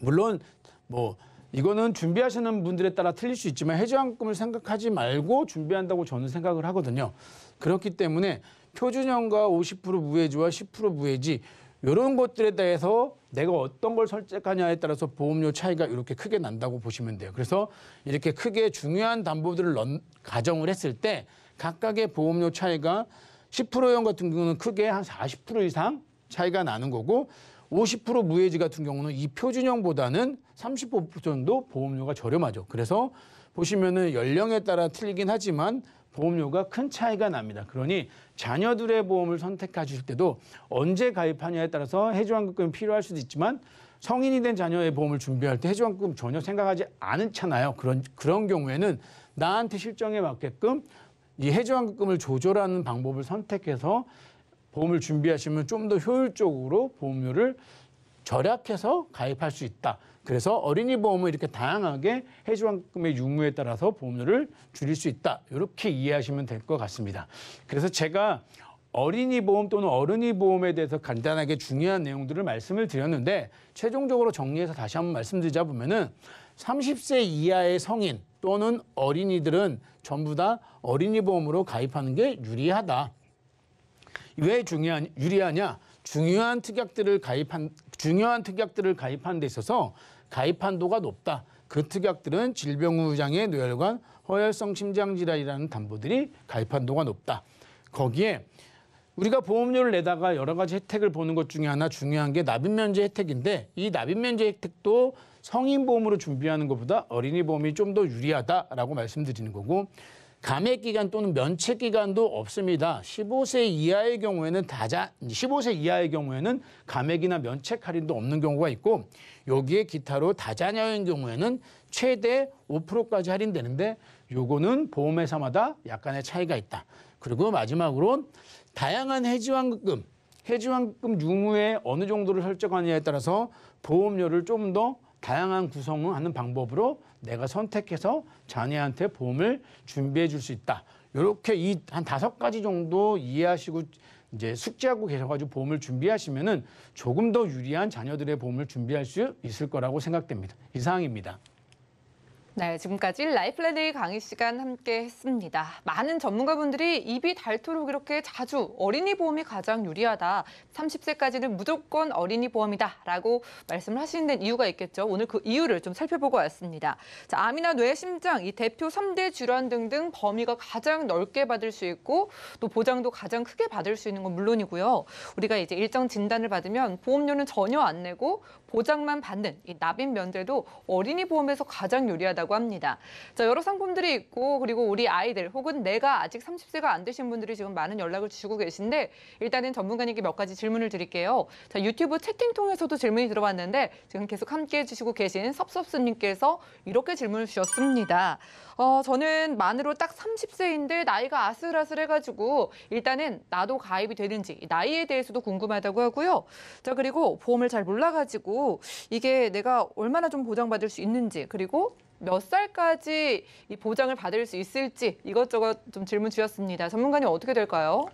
물론 뭐 이거는 준비하시는 분들에 따라 틀릴 수 있지만 해지환급금을 생각하지 말고 준비한다고 저는 생각을 하거든요. 그렇기 때문에 표준형과 50% 무해지와 10% 무해지 이런 것들에 대해서 내가 어떤 걸 선택하냐에 따라서 보험료 차이가 이렇게 크게 난다고 보시면 돼요. 그래서 이렇게 크게 중요한 담보들을 가정을 했을 때 각각의 보험료 차이가 10%형 같은 경우는 크게 한 40% 이상 차이가 나는 거고 50% 무해지 같은 경우는 이 표준형보다는 35% 정도 보험료가 저렴하죠. 그래서 보시면은 연령에 따라 틀리긴 하지만 보험료가 큰 차이가 납니다. 그러니 자녀들의 보험을 선택하실 때도 언제 가입하냐에 따라서 해지환급금이 필요할 수도 있지만 성인이 된 자녀의 보험을 준비할 때 해지환급금 전혀 생각하지 않잖아요. 그런 경우에는 나한테 실정에 맞게끔 이 해지환급금을 조절하는 방법을 선택해서 보험을 준비하시면 좀 더 효율적으로 보험료를 절약해서 가입할 수 있다. 그래서 어린이 보험은 이렇게 다양하게 해지환급금의 유무에 따라서 보험료를 줄일 수 있다. 이렇게 이해하시면 될 것 같습니다. 그래서 제가 어린이 보험 또는 어른이 보험에 대해서 간단하게 중요한 내용들을 말씀을 드렸는데 최종적으로 정리해서 다시 한번 말씀드리자 보면은 30세 이하의 성인 또는 어린이들은 전부 다 어린이 보험으로 가입하는 게 유리하다. 왜 유리하냐? 중요한 특약들을 가입한 데 있어서 가입 한도가 높다. 그 특약들은 질병의장애, 뇌혈관, 허혈성 심장질환이라는 담보들이 가입 한도가 높다. 거기에 우리가 보험료를 내다가 여러 가지 혜택을 보는 것 중에 하나 중요한 게 납입면제 혜택인데 이 납입면제 혜택도 성인 보험으로 준비하는 것보다 어린이 보험이 좀 더 유리하다라고 말씀드리는 거고 감액 기간 또는 면책 기간도 없습니다. 15세 이하의 경우에는 15세 이하의 경우에는 감액이나 면책 할인도 없는 경우가 있고 여기에 기타로 다자녀인 경우에는 최대 5%까지 할인되는데 요거는 보험회사마다 약간의 차이가 있다. 그리고 마지막으로 다양한 해지환급금 유무에 어느 정도를 설정하느냐에 따라서 보험료를 좀 더 다양한 구성을 하는 방법으로 내가 선택해서 자녀한테 보험을 준비해 줄 수 있다. 이렇게 한 5가지 정도 이해하시고 이제 숙지하고 계셔가지고 보험을 준비하시면은 조금 더 유리한 자녀들의 보험을 준비할 수 있을 거라고 생각됩니다. 이상입니다. 네, 지금까지 라이플랜의 강의 시간 함께 했습니다. 많은 전문가분들이 입이 닳도록 이렇게 자주 어린이 보험이 가장 유리하다. 30세까지는 무조건 어린이 보험이다라고 말씀을 하시는 이유가 있겠죠. 오늘 그 이유를 좀 살펴보고 왔습니다. 자, 암이나 뇌, 심장, 이 대표 3대 질환 등등 범위가 가장 넓게 받을 수 있고 또 보장도 가장 크게 받을 수 있는 건 물론이고요. 우리가 이제 일정 진단을 받으면 보험료는 전혀 안 내고 보장만 받는 이 납입 면제도 어린이 보험에서 가장 유리하다고 합니다. 자, 여러 상품들이 있고 그리고 우리 아이들 혹은 내가 아직 30세가 안 되신 분들이 지금 많은 연락을 주시고 계신데 일단은 전문가님께 몇 가지 질문을 드릴게요. 자, 유튜브 채팅 통해서도 질문이 들어왔는데 지금 계속 함께해 주시고 계신 섭섭스님께서 이렇게 질문을 주셨습니다. 저는 만으로 딱 30세인데 나이가 아슬아슬해가지고 일단은 나도 가입이 되는지 나이에 대해서도 궁금하다고 하고요. 자, 그리고 보험을 잘 몰라가지고 이게 내가 얼마나 좀 보장받을 수 있는지 그리고 몇 살까지 이 보장을 받을 수 있을지 이것저것 좀 질문 주셨습니다. 전문가님 어떻게 될까요?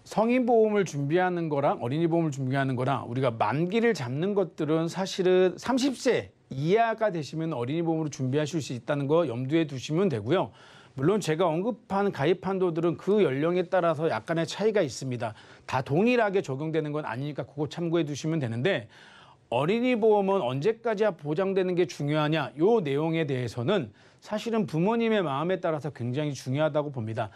성인 보험을 준비하는 거랑 어린이 보험을 준비하는 거랑 우리가 만기를 잡는 것들은 사실은 30세 이하가 되시면 어린이 보험으로 준비하실 수 있다는 거 염두에 두시면 되고요. 물론 제가 언급한 가입 한도들은 그 연령에 따라서 약간의 차이가 있습니다. 다 동일하게 적용되는 건 아니니까 그거 참고해 두시면 되는데 어린이 보험은 언제까지 보장되는 게 중요하냐 이 내용에 대해서는 사실은 부모님의 마음에 따라서 굉장히 중요하다고 봅니다.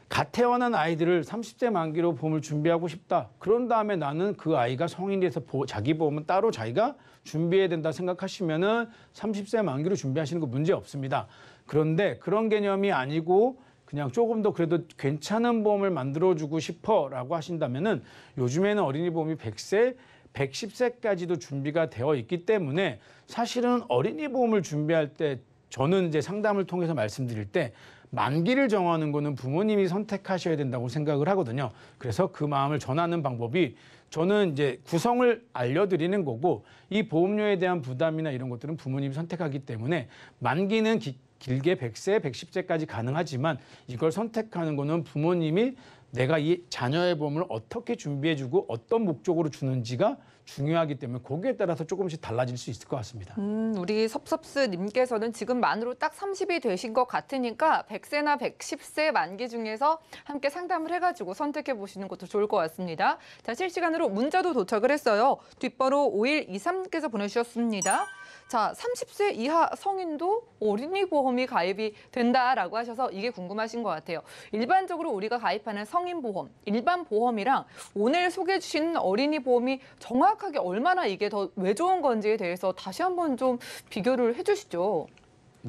갓 태어난 아이들을 30세 만기로 보험을 준비하고 싶다. 그런 다음에 나는 그 아이가 성인이 돼서 자기 보험은 따로 자기가 준비해야 된다 생각하시면은 30세 만기로 준비하시는 거 문제 없습니다. 그런데 그런 개념이 아니고 그냥 조금 더 그래도 괜찮은 보험을 만들어주고 싶어라고 하신다면은 요즘에는 어린이 보험이 100세, 110세까지도 준비가 되어 있기 때문에 사실은 어린이 보험을 준비할 때 저는 이제 상담을 통해서 말씀드릴 때 만기를 정하는 거는 부모님이 선택하셔야 된다고 생각을 하거든요. 그래서 그 마음을 전하는 방법이 저는 이제 구성을 알려드리는 거고 이 보험료에 대한 부담이나 이런 것들은 부모님이 선택하기 때문에 만기는 길게 100세, 110세까지 가능하지만 이걸 선택하는 거는 부모님이 내가 이 자녀의 보험을 어떻게 준비해주고 어떤 목적으로 주는지가 중요하기 때문에 거기에 따라서 조금씩 달라질 수 있을 것 같습니다. 우리 섭섭스님께서는 지금 만으로 딱 30이 되신 것 같으니까 100세나 110세 만기 중에서 함께 상담을 해가지고 선택해 보시는 것도 좋을 것 같습니다. 자, 실시간으로 문자도 도착을 했어요. 뒷번호 5123께서 보내주셨습니다. 자, 30세 이하 성인도 어린이 보험이 가입이 된다라고 하셔서 이게 궁금하신 것 같아요. 일반적으로 우리가 가입하는 성인 보험, 일반 보험이랑 오늘 소개해 주신 어린이 보험이 정확하게 얼마나 이게 더 왜 좋은 건지에 대해서 다시 한번 좀 비교를 해주시죠.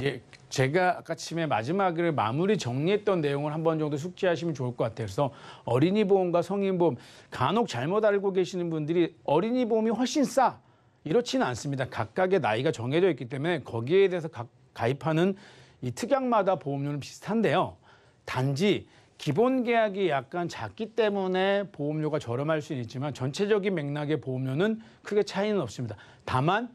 예, 제가 아까 침에 마지막에 마무리 정리했던 내용을 한번 정도 숙지하시면 좋을 것 같아요. 그래서 어린이 보험과 성인 보험 간혹 잘못 알고 계시는 분들이 어린이 보험이 훨씬 싸. 이렇지는 않습니다. 각각의 나이가 정해져 있기 때문에 거기에 대해서 가입하는 이 특약마다 보험료는 비슷한데요. 단지 기본 계약이 약간 작기 때문에 보험료가 저렴할 수는 있지만 전체적인 맥락의 보험료는 크게 차이는 없습니다. 다만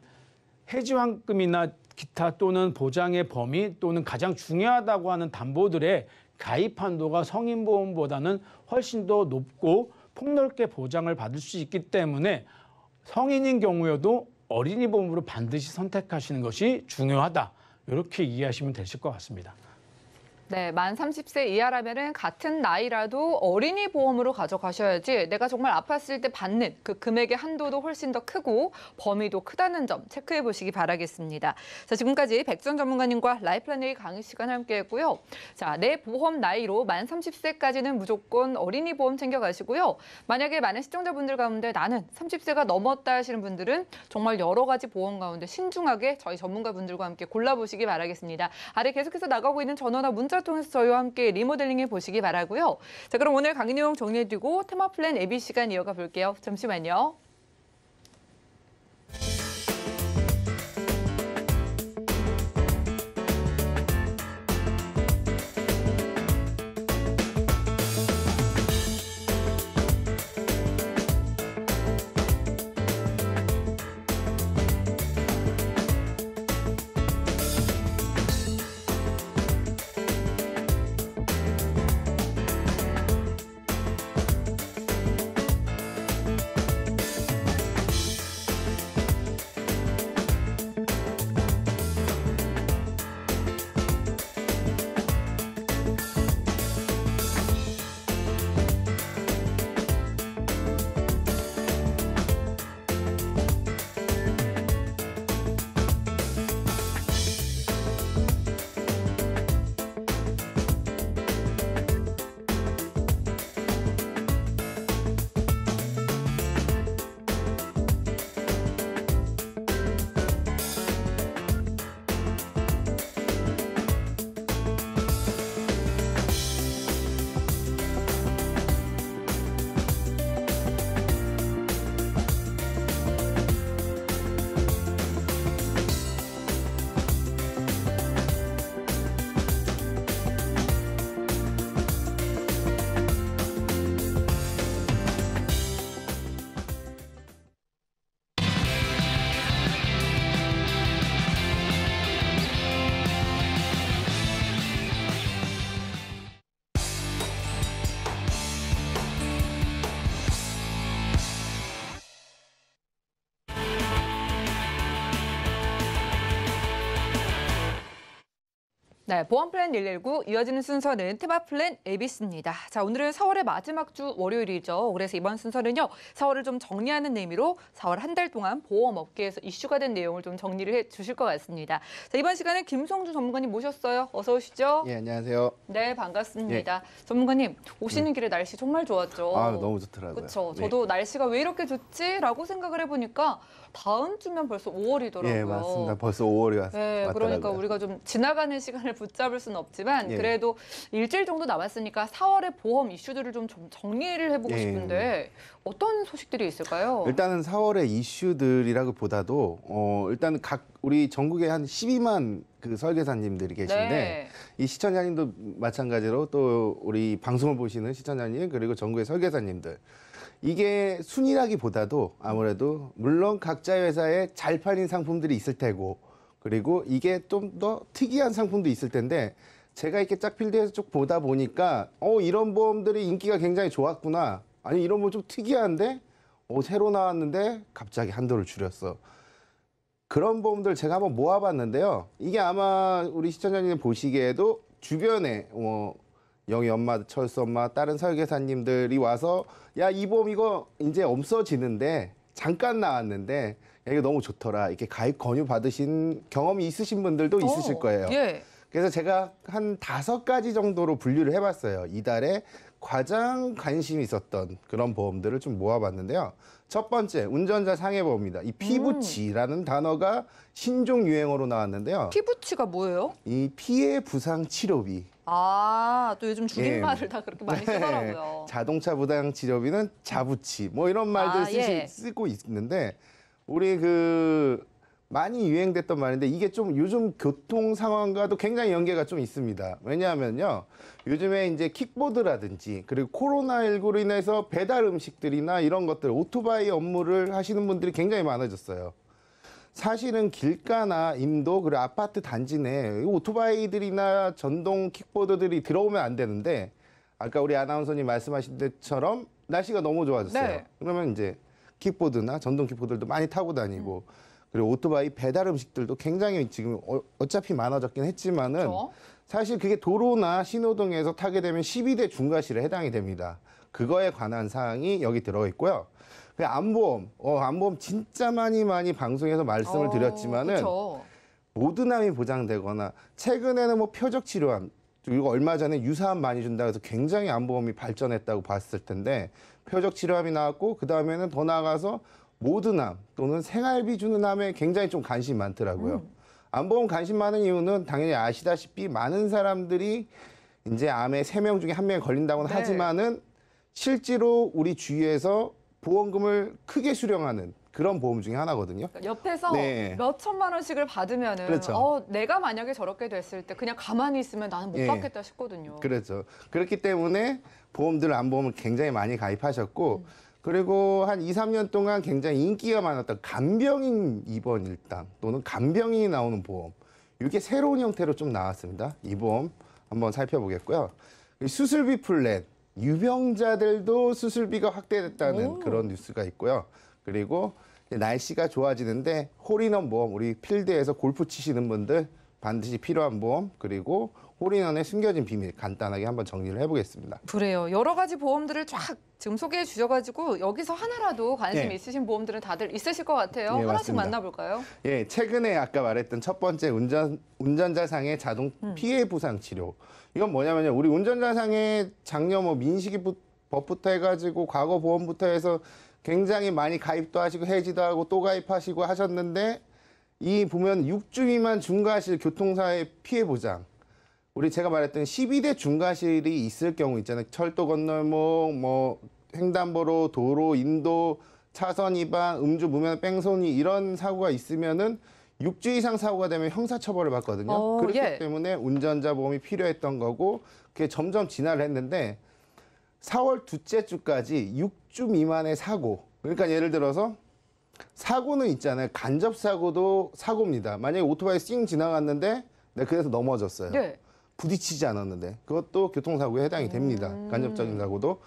해지환급이나 기타 또는 보장의 범위 또는 가장 중요하다고 하는 담보들의 가입 한도가 성인보험보다는 훨씬 더 높고 폭넓게 보장을 받을 수 있기 때문에 성인인 경우여도 어린이 보험으로 반드시 선택하시는 것이 중요하다. 이렇게 이해하시면 되실 것 같습니다. 네, 만 30세 이하라면은 같은 나이라도 어린이 보험으로 가져가셔야지 내가 정말 아팠을 때 받는 그 금액의 한도도 훨씬 더 크고 범위도 크다는 점 체크해 보시기 바라겠습니다. 자, 지금까지 백수원 전문가님과 라이프라인 A 강의 시간 함께 했고요. 자, 내 보험 나이로 만 30세까지는 무조건 어린이 보험 챙겨가시고요. 만약에 많은 시청자분들 가운데 나는 30세가 넘었다 하시는 분들은 정말 여러 가지 보험 가운데 신중하게 저희 전문가분들과 함께 골라보시기 바라겠습니다. 아래 계속해서 나가고 있는 전화나 문자 통해서 저희와 함께 리모델링해 보시기 바라고요. 자, 그럼 오늘 강의 내용 정리해드리고 테마 플랜 AB 시간 이어가 볼게요. 잠시만요. 네, 보험 플랜 119 이어지는 순서는 테마 플랜 ABC입니다. 자, 오늘은 4월의 마지막 주 월요일이죠. 그래서 이번 순서는요, 4월을 좀 정리하는 의미로 4월 한 달 동안 보험 업계에서 이슈가 된 내용을 좀 정리를 해 주실 것 같습니다. 자, 이번 시간에 김성주 전문가님 모셨어요. 어서 오시죠. 예, 안녕하세요. 네, 반갑습니다. 전문가님, 오시는 길에 날씨 정말 좋았죠. 아, 너무 좋더라고요. 그렇죠. 저도 날씨가 왜 이렇게 좋지라고 생각을 해보니까 다음 주면 벌써 5월이더라고요. 예, 맞습니다. 벌써 5월이 네, 왔더라고요. 그러니까 우리가 좀 지나가는 시간을 붙잡을 수는 없지만 예. 그래도 일주일 정도 남았으니까 4월의 보험 이슈들을 좀 정리를 해보고 예. 싶은데 어떤 소식들이 있을까요? 일단은 4월의 이슈들이라고 보다도 일단 우리 전국에 한 12만 그 설계사님들이 계신데 네. 이 시청자님도 마찬가지로 또 우리 방송을 보시는 시청자님 그리고 전국의 설계사님들 이게 순위라기보다도 아무래도 물론 각자 회사에 잘 팔린 상품들이 있을 테고 그리고 이게 좀 더 특이한 상품도 있을 텐데 제가 이렇게 짝 필드에서 쭉 보다 보니까 이런 보험들이 인기가 굉장히 좋았구나. 아니 이런 보험 좀 특이한데 새로 나왔는데 갑자기 한도를 줄였어. 그런 보험들 제가 한번 모아봤는데요. 이게 아마 우리 시청자님 보시기에도 주변에 영희 엄마, 철수 엄마, 다른 설계사님들이 와서 야, 이 보험 이거 이제 없어지는데 잠깐 나왔는데 야, 이거 너무 좋더라. 이렇게 가입 권유 받으신 경험이 있으신 분들도 있으실 거예요. 예. 그래서 제가 한 5가지 정도로 분류를 해봤어요. 이달에 가장 관심이 있었던 그런 보험들을 좀 모아봤는데요. 첫 번째, 운전자 상해보험입니다. 이 피부치라는 단어가 신종 유행어로 나왔는데요. 피부치가 뭐예요? 이 피해 부상 치료비. 또 요즘 줄임말을 다 그렇게 많이 쓰더라고요. 자동차 부상 치료비는 자부치. 뭐 이런 말들 쓰고 있는데 우리 많이 유행됐던 말인데 이게 좀 요즘 교통 상황과도 굉장히 연계가 좀 있습니다. 왜냐하면요. 요즘에 이제 킥보드라든지 그리고 코로나19로 인해서 배달 음식들이나 이런 것들 오토바이 업무를 하시는 분들이 굉장히 많아졌어요. 사실은 길가나 임도 그리고 아파트 단지 내에 오토바이들이나 전동 킥보드들이 들어오면 안 되는데 아까 우리 아나운서님 말씀하신 것처럼 날씨가 너무 좋아졌어요. 네. 그러면 이제 킥보드나 전동 킥보드들도 많이 타고 다니고 그리고 오토바이 배달 음식들도 굉장히 지금 어차피 많아졌긴 했지만은 그렇죠? 사실 그게 도로나 신호등에서 타게 되면 12대 중과실에 해당이 됩니다. 그거에 관한 사항이 여기 들어 있고요. 안보험, 안보험 진짜 많이 방송에서 말씀을 드렸지만은 그쵸. 모드남이 보장되거나 최근에는 뭐 표적 치료함 그리고 얼마 전에 유사암 많이 준다고 해서 굉장히 안보험이 발전했다고 봤을 텐데 표적 치료함이 나왔고 그 다음에는 더 나아가서 모드남 또는 생활비 주는 암에 굉장히 좀 관심이 많더라고요. 안보험 관심 많은 이유는 당연히 아시다시피 많은 사람들이 이제 암에 3명 중에 1명이 걸린다고는 네. 하지만은 실제로 우리 주위에서 보험금을 크게 수령하는 그런 보험 중에 하나거든요. 옆에서 네. 몇 천만 원씩을 받으면은 그렇죠. 내가 만약에 저렇게 됐을 때 그냥 가만히 있으면 나는 못 예. 받겠다 싶거든요. 그렇죠. 그렇기 때문에 보험들 안보험을 굉장히 많이 가입하셨고 그리고 한 2, 3년 동안 굉장히 인기가 많았던 간병인 입원 일당 또는 간병인이 나오는 보험. 이게 새로운 형태로 좀 나왔습니다. 이 보험 한번 살펴보겠고요. 수술비 플랜. 유병자들도 수술비가 확대됐다는 그런 뉴스가 있고요. 그리고 날씨가 좋아지는데 홀인원 보험, 우리 필드에서 골프 치시는 분들 반드시 필요한 보험, 그리고 홀인원의 숨겨진 비밀 간단하게 한번 정리를 해보겠습니다. 그래요. 여러 가지 보험들을 쫙 지금 소개해 주셔가지고 여기서 하나라도 관심 네. 있으신 보험들은 다들 있으실 것 같아요. 네, 하나씩 맞습니다. 만나볼까요? 예, 최근에 아까 말했던 첫 번째 운전자상의 자동 피해 부상 치료. 이건 뭐냐면요. 우리 운전자상의 장려 민식이법부터 해가지고 과거 보험부터 해서 굉장히 많이 가입도 하시고 해지도 하고 또 가입하시고 하셨는데 이 보면 6주 미만 중과실 교통사의 피해 보장. 우리 제가 말했던 12대 중과실이 있을 경우 있잖아요. 철도 건널목, 횡단보도, 도로, 인도, 차선 위반, 음주, 무면, 뺑소니 이런 사고가 있으면은 6주 이상 사고가 되면 형사처벌을 받거든요. 그렇기 때문에 운전자 보험이 필요했던 거고 그게 점점 진화를 했는데 4월 둘째 주까지 6주 미만의 사고. 그러니까 예를 들어서 사고는 있잖아요. 간접사고도 사고입니다. 만약에 오토바이 찡 지나갔는데 내가 그래서 넘어졌어요. 네. 부딪히지 않았는데 그것도 교통사고에 해당이 됩니다. 간접적인 사고도.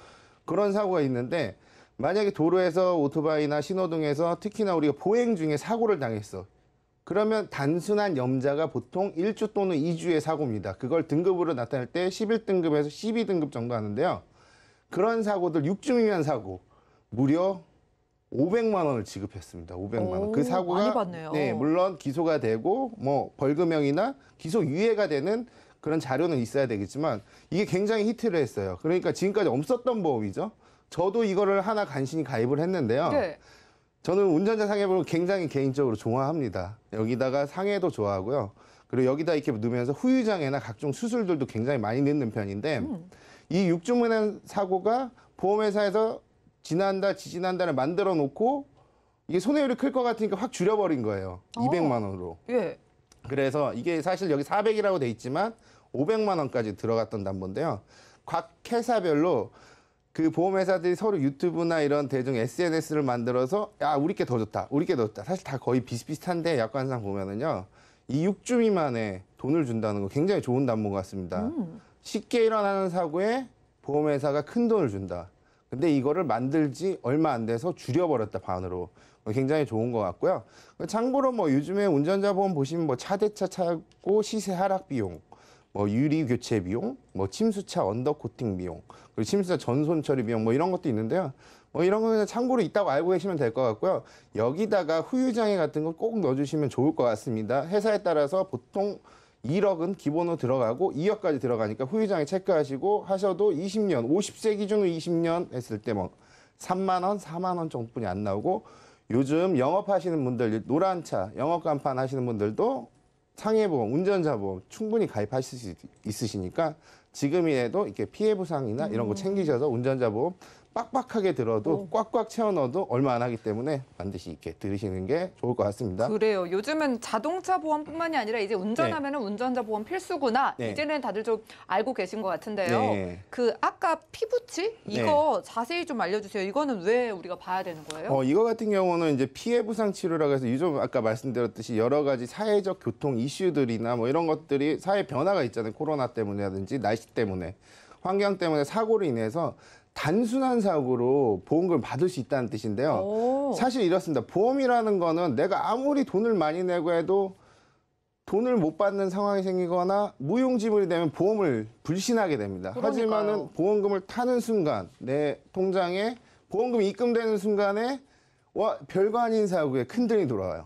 그런 사고가 있는데 만약에 도로에서 오토바이나 신호등에서 특히나 우리가 보행 중에 사고를 당했어. 그러면 단순한 염자가 보통 1주 또는 2주의 사고입니다. 그걸 등급으로 나타낼 때 11등급에서 12등급 정도 하는데요. 그런 사고들 6주 미만 사고 무려 500만 원을 지급했습니다. 500만 원. 그 사고가 많이 받네요. 네, 물론 기소가 되고 벌금형이나 기소 유예가 되는 그런 자료는 있어야 되겠지만 이게 굉장히 히트를 했어요. 그러니까 지금까지 없었던 보험이죠. 저도 이거를 하나 간신히 가입을 했는데요. 네. 저는 운전자 상해보험을 굉장히 개인적으로 좋아합니다. 여기다가 상해도 좋아하고요. 그리고 여기다 이렇게 넣으면서 후유장애나 각종 수술들도 굉장히 많이 넣는 편인데 이 6주 미만 사고가 보험회사에서 지지난달을 만들어 놓고 이게 손해율이 클 것 같으니까 확 줄여버린 거예요. 200만 원으로. 예. 그래서 이게 사실 여기 400이라고 돼 있지만 500만 원까지 들어갔던 담보인데요. 각 회사별로 그 보험회사들이 서로 유튜브나 이런 대중 SNS를 만들어서 야 우리 게 더 좋다, 우리 게 더 좋다. 사실 다 거의 비슷비슷한데 약관상 보면은요. 이 6주 미만에 돈을 준다는 거 굉장히 좋은 담보 같습니다. 쉽게 일어나는 사고에 보험회사가 큰 돈을 준다. 근데 이거를 만들지 얼마 안 돼서 줄여버렸다, 반으로. 굉장히 좋은 것 같고요. 참고로 뭐 요즘에 운전자 보험 보시면 뭐 차대차 사고 시세 하락 비용, 뭐 유리 교체 비용, 뭐 침수차 언더 코팅 비용, 그리고 침수차 전손 처리 비용 뭐 이런 것도 있는데요. 뭐 이런 거는 참고로 있다고 알고 계시면 될 것 같고요. 여기다가 후유장애 같은 거 꼭 넣어주시면 좋을 것 같습니다. 회사에 따라서 보통 1억은 기본으로 들어가고 2억까지 들어가니까 후유장애 체크하시고 하셔도 20년, 50세 기준으로 20년 했을 때 뭐 3만 원, 4만 원 정도뿐이 안 나오고 요즘 영업하시는 분들, 노란 차, 영업 간판 하시는 분들도 상해보험, 운전자 보험 충분히 가입하실 수 있으시니까 지금이라도 이렇게 피해 보상이나 이런 거 챙기셔서 운전자 보험 빡빡하게 들어도 꽉꽉 채워 넣어도 얼마 안 하기 때문에 반드시 이렇게 들으시는 게 좋을 것 같습니다. 그래요. 요즘은 자동차 보험뿐만이 아니라 이제 운전하면 운전자 보험 필수구나. 네. 이제는 다들 좀 알고 계신 것 같은데요. 네. 그 아까 피부치 이거 자세히 좀 알려주세요. 이거는 왜 우리가 봐야 되는 거예요? 이거 같은 경우는 이제 피해 보상 치료라고 해서 요즘 아까 말씀드렸듯이 여러 가지 사회적 교통 이슈들이나 뭐 이런 것들이 사회 변화가 있잖아요. 코로나 때문이라든지 날씨 때문에, 환경 때문에 사고로 인해서 단순한 사고로 보험금을 받을 수 있다는 뜻인데요. 사실 이렇습니다. 보험이라는 거는 내가 아무리 돈을 많이 내고 해도 돈을 못 받는 상황이 생기거나 무용지물이 되면 보험을 불신하게 됩니다. 그러니까요. 하지만은 보험금을 타는 순간 내 통장에 보험금이 입금되는 순간에 와, 별거 아닌 사고에 큰 돈이 돌아와요.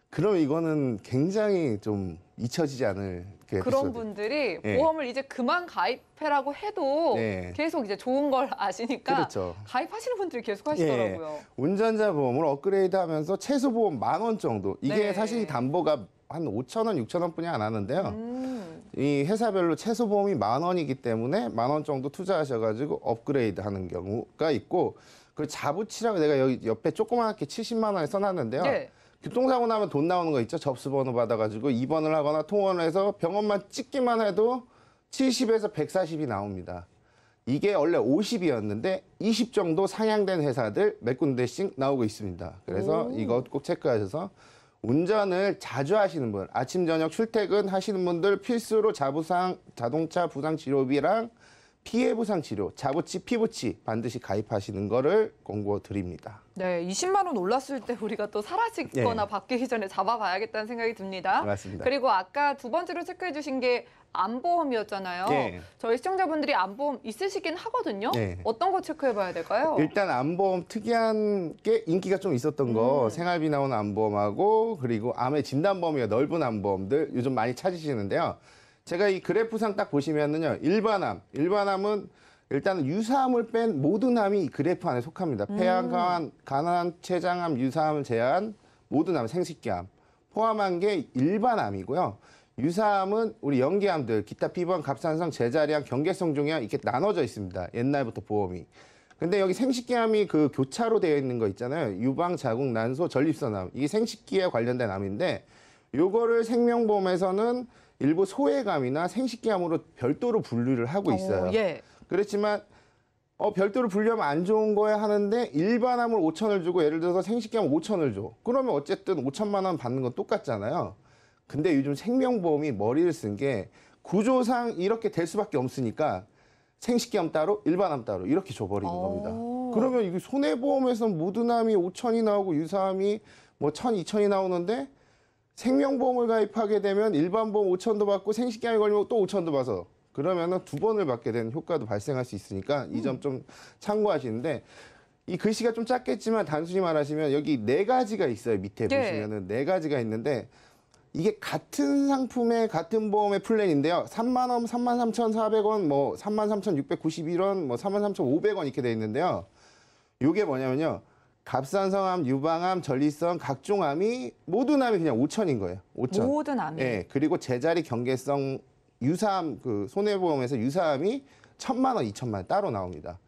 그럼 이거는 굉장히 좀 잊혀지지 않을 그런 에피소드. 분들이 네. 보험을 이제 그만 가입해라고 해도 네. 계속 이제 좋은 걸 아시니까 그렇죠. 가입하시는 분들이 계속 하시더라고요. 운전자 보험을 업그레이드하면서 최소 보험 10,000원 정도. 이게 네. 사실 이 담보가 한 5,000원, 6,000원뿐이 안 하는데요. 이 회사별로 최소 보험이 10,000원이기 때문에 10,000원 정도 투자하셔가지고 업그레이드하는 경우가 있고, 그 자부치라고 내가 여기 옆에 조그맣게 70만 원에 써놨는데요. 네. 교통사고 나면 돈 나오는 거 있죠. 접수번호 받아가지고 입원을 하거나 통원을 해서 병원만 찍기만 해도 70에서 140이 나옵니다. 이게 원래 50이었는데 20 정도 상향된 회사들 몇 군데씩 나오고 있습니다. 그래서 이거 꼭 체크하셔서 운전을 자주 하시는 분, 아침 저녁 출퇴근 하시는 분들 필수로 자동차 부상 치료비랑 피해 보상 치료, 자부치, 피부치 반드시 가입하시는 거를 권고드립니다. 네, 20만 원 올랐을 때 우리가 또 사라지거나 네. 바뀌기 전에 잡아봐야겠다는 생각이 듭니다. 맞습니다. 그리고 아까 두 번째로 체크해 주신 게 암보험이었잖아요. 네. 저희 시청자분들이 암보험 있으시긴 하거든요. 네. 어떤 거 체크해 봐야 될까요? 일단 암보험 특이한 게 인기가 좀 있었던 거 생활비 나오는 암보험하고 그리고 암의 진단범위가 넓은 암보험들 요즘 많이 찾으시는데요. 제가 이 그래프상 딱 보시면은요. 일반암은 일단은 유사암을 뺀 모든 암이 이 그래프 안에 속합니다. 폐암, 간암, 췌장암, 유사암 제한 모든 암, 생식기암 포함한 게 일반암이고요. 유사암은 우리 연기암들, 기타 피부암, 갑상선, 제자리암, 경계성 종양 이렇게 나눠져 있습니다. 옛날부터 보험이. 근데 여기 생식기암이 그 교차로 되어 있는 거 있잖아요. 유방, 자궁, 난소, 전립선암. 이게 생식기에 관련된 암인데 요거를 생명보험에서는 일부 소외감이나 생식기암으로 별도로 분류를 하고 있어요. 예. 그렇지만 별도로 분류하면 안 좋은 거야 하는데 일반암을 5,000을 주고 예를 들어서 생식기암 5,000을 줘. 그러면 어쨌든 5천만 원 받는 건 똑같잖아요. 근데 요즘 생명보험이 머리를 쓴 게 구조상 이렇게 될 수밖에 없으니까 생식기암 따로 일반암 따로 이렇게 줘버리는 겁니다. 그러면 이게 손해보험에서 모든 암이 5,000이 나오고 유사암이 뭐 1,000, 2,000이 나오는데 생명보험을 가입하게 되면 일반보험 5,000도 받고 생식기암이 걸리면 또 5,000도 받아서 그러면은 2번을 받게 되는 효과도 발생할 수 있으니까 이 점 좀 참고하시는데 이 글씨가 좀 작겠지만 단순히 말하시면 여기 4가지가 있어요. 밑에 네. 보시면은 4가지가 있는데 이게 같은 상품의 같은 보험의 플랜인데요. 3만 원, 33,400원, 뭐 33,691원, 뭐 33,500원 이렇게 돼 있는데요. 이게 뭐냐면요. 갑상선암, 유방암, 전립선, 각종 암이 모든 암이 그냥 5,000인 거예요. 5,000. 모든 암이. 예. 그리고 제자리 경계성 유사암 그 손해보험에서 유사암이 1,000만 원, 2,000만 원 따로 나옵니다.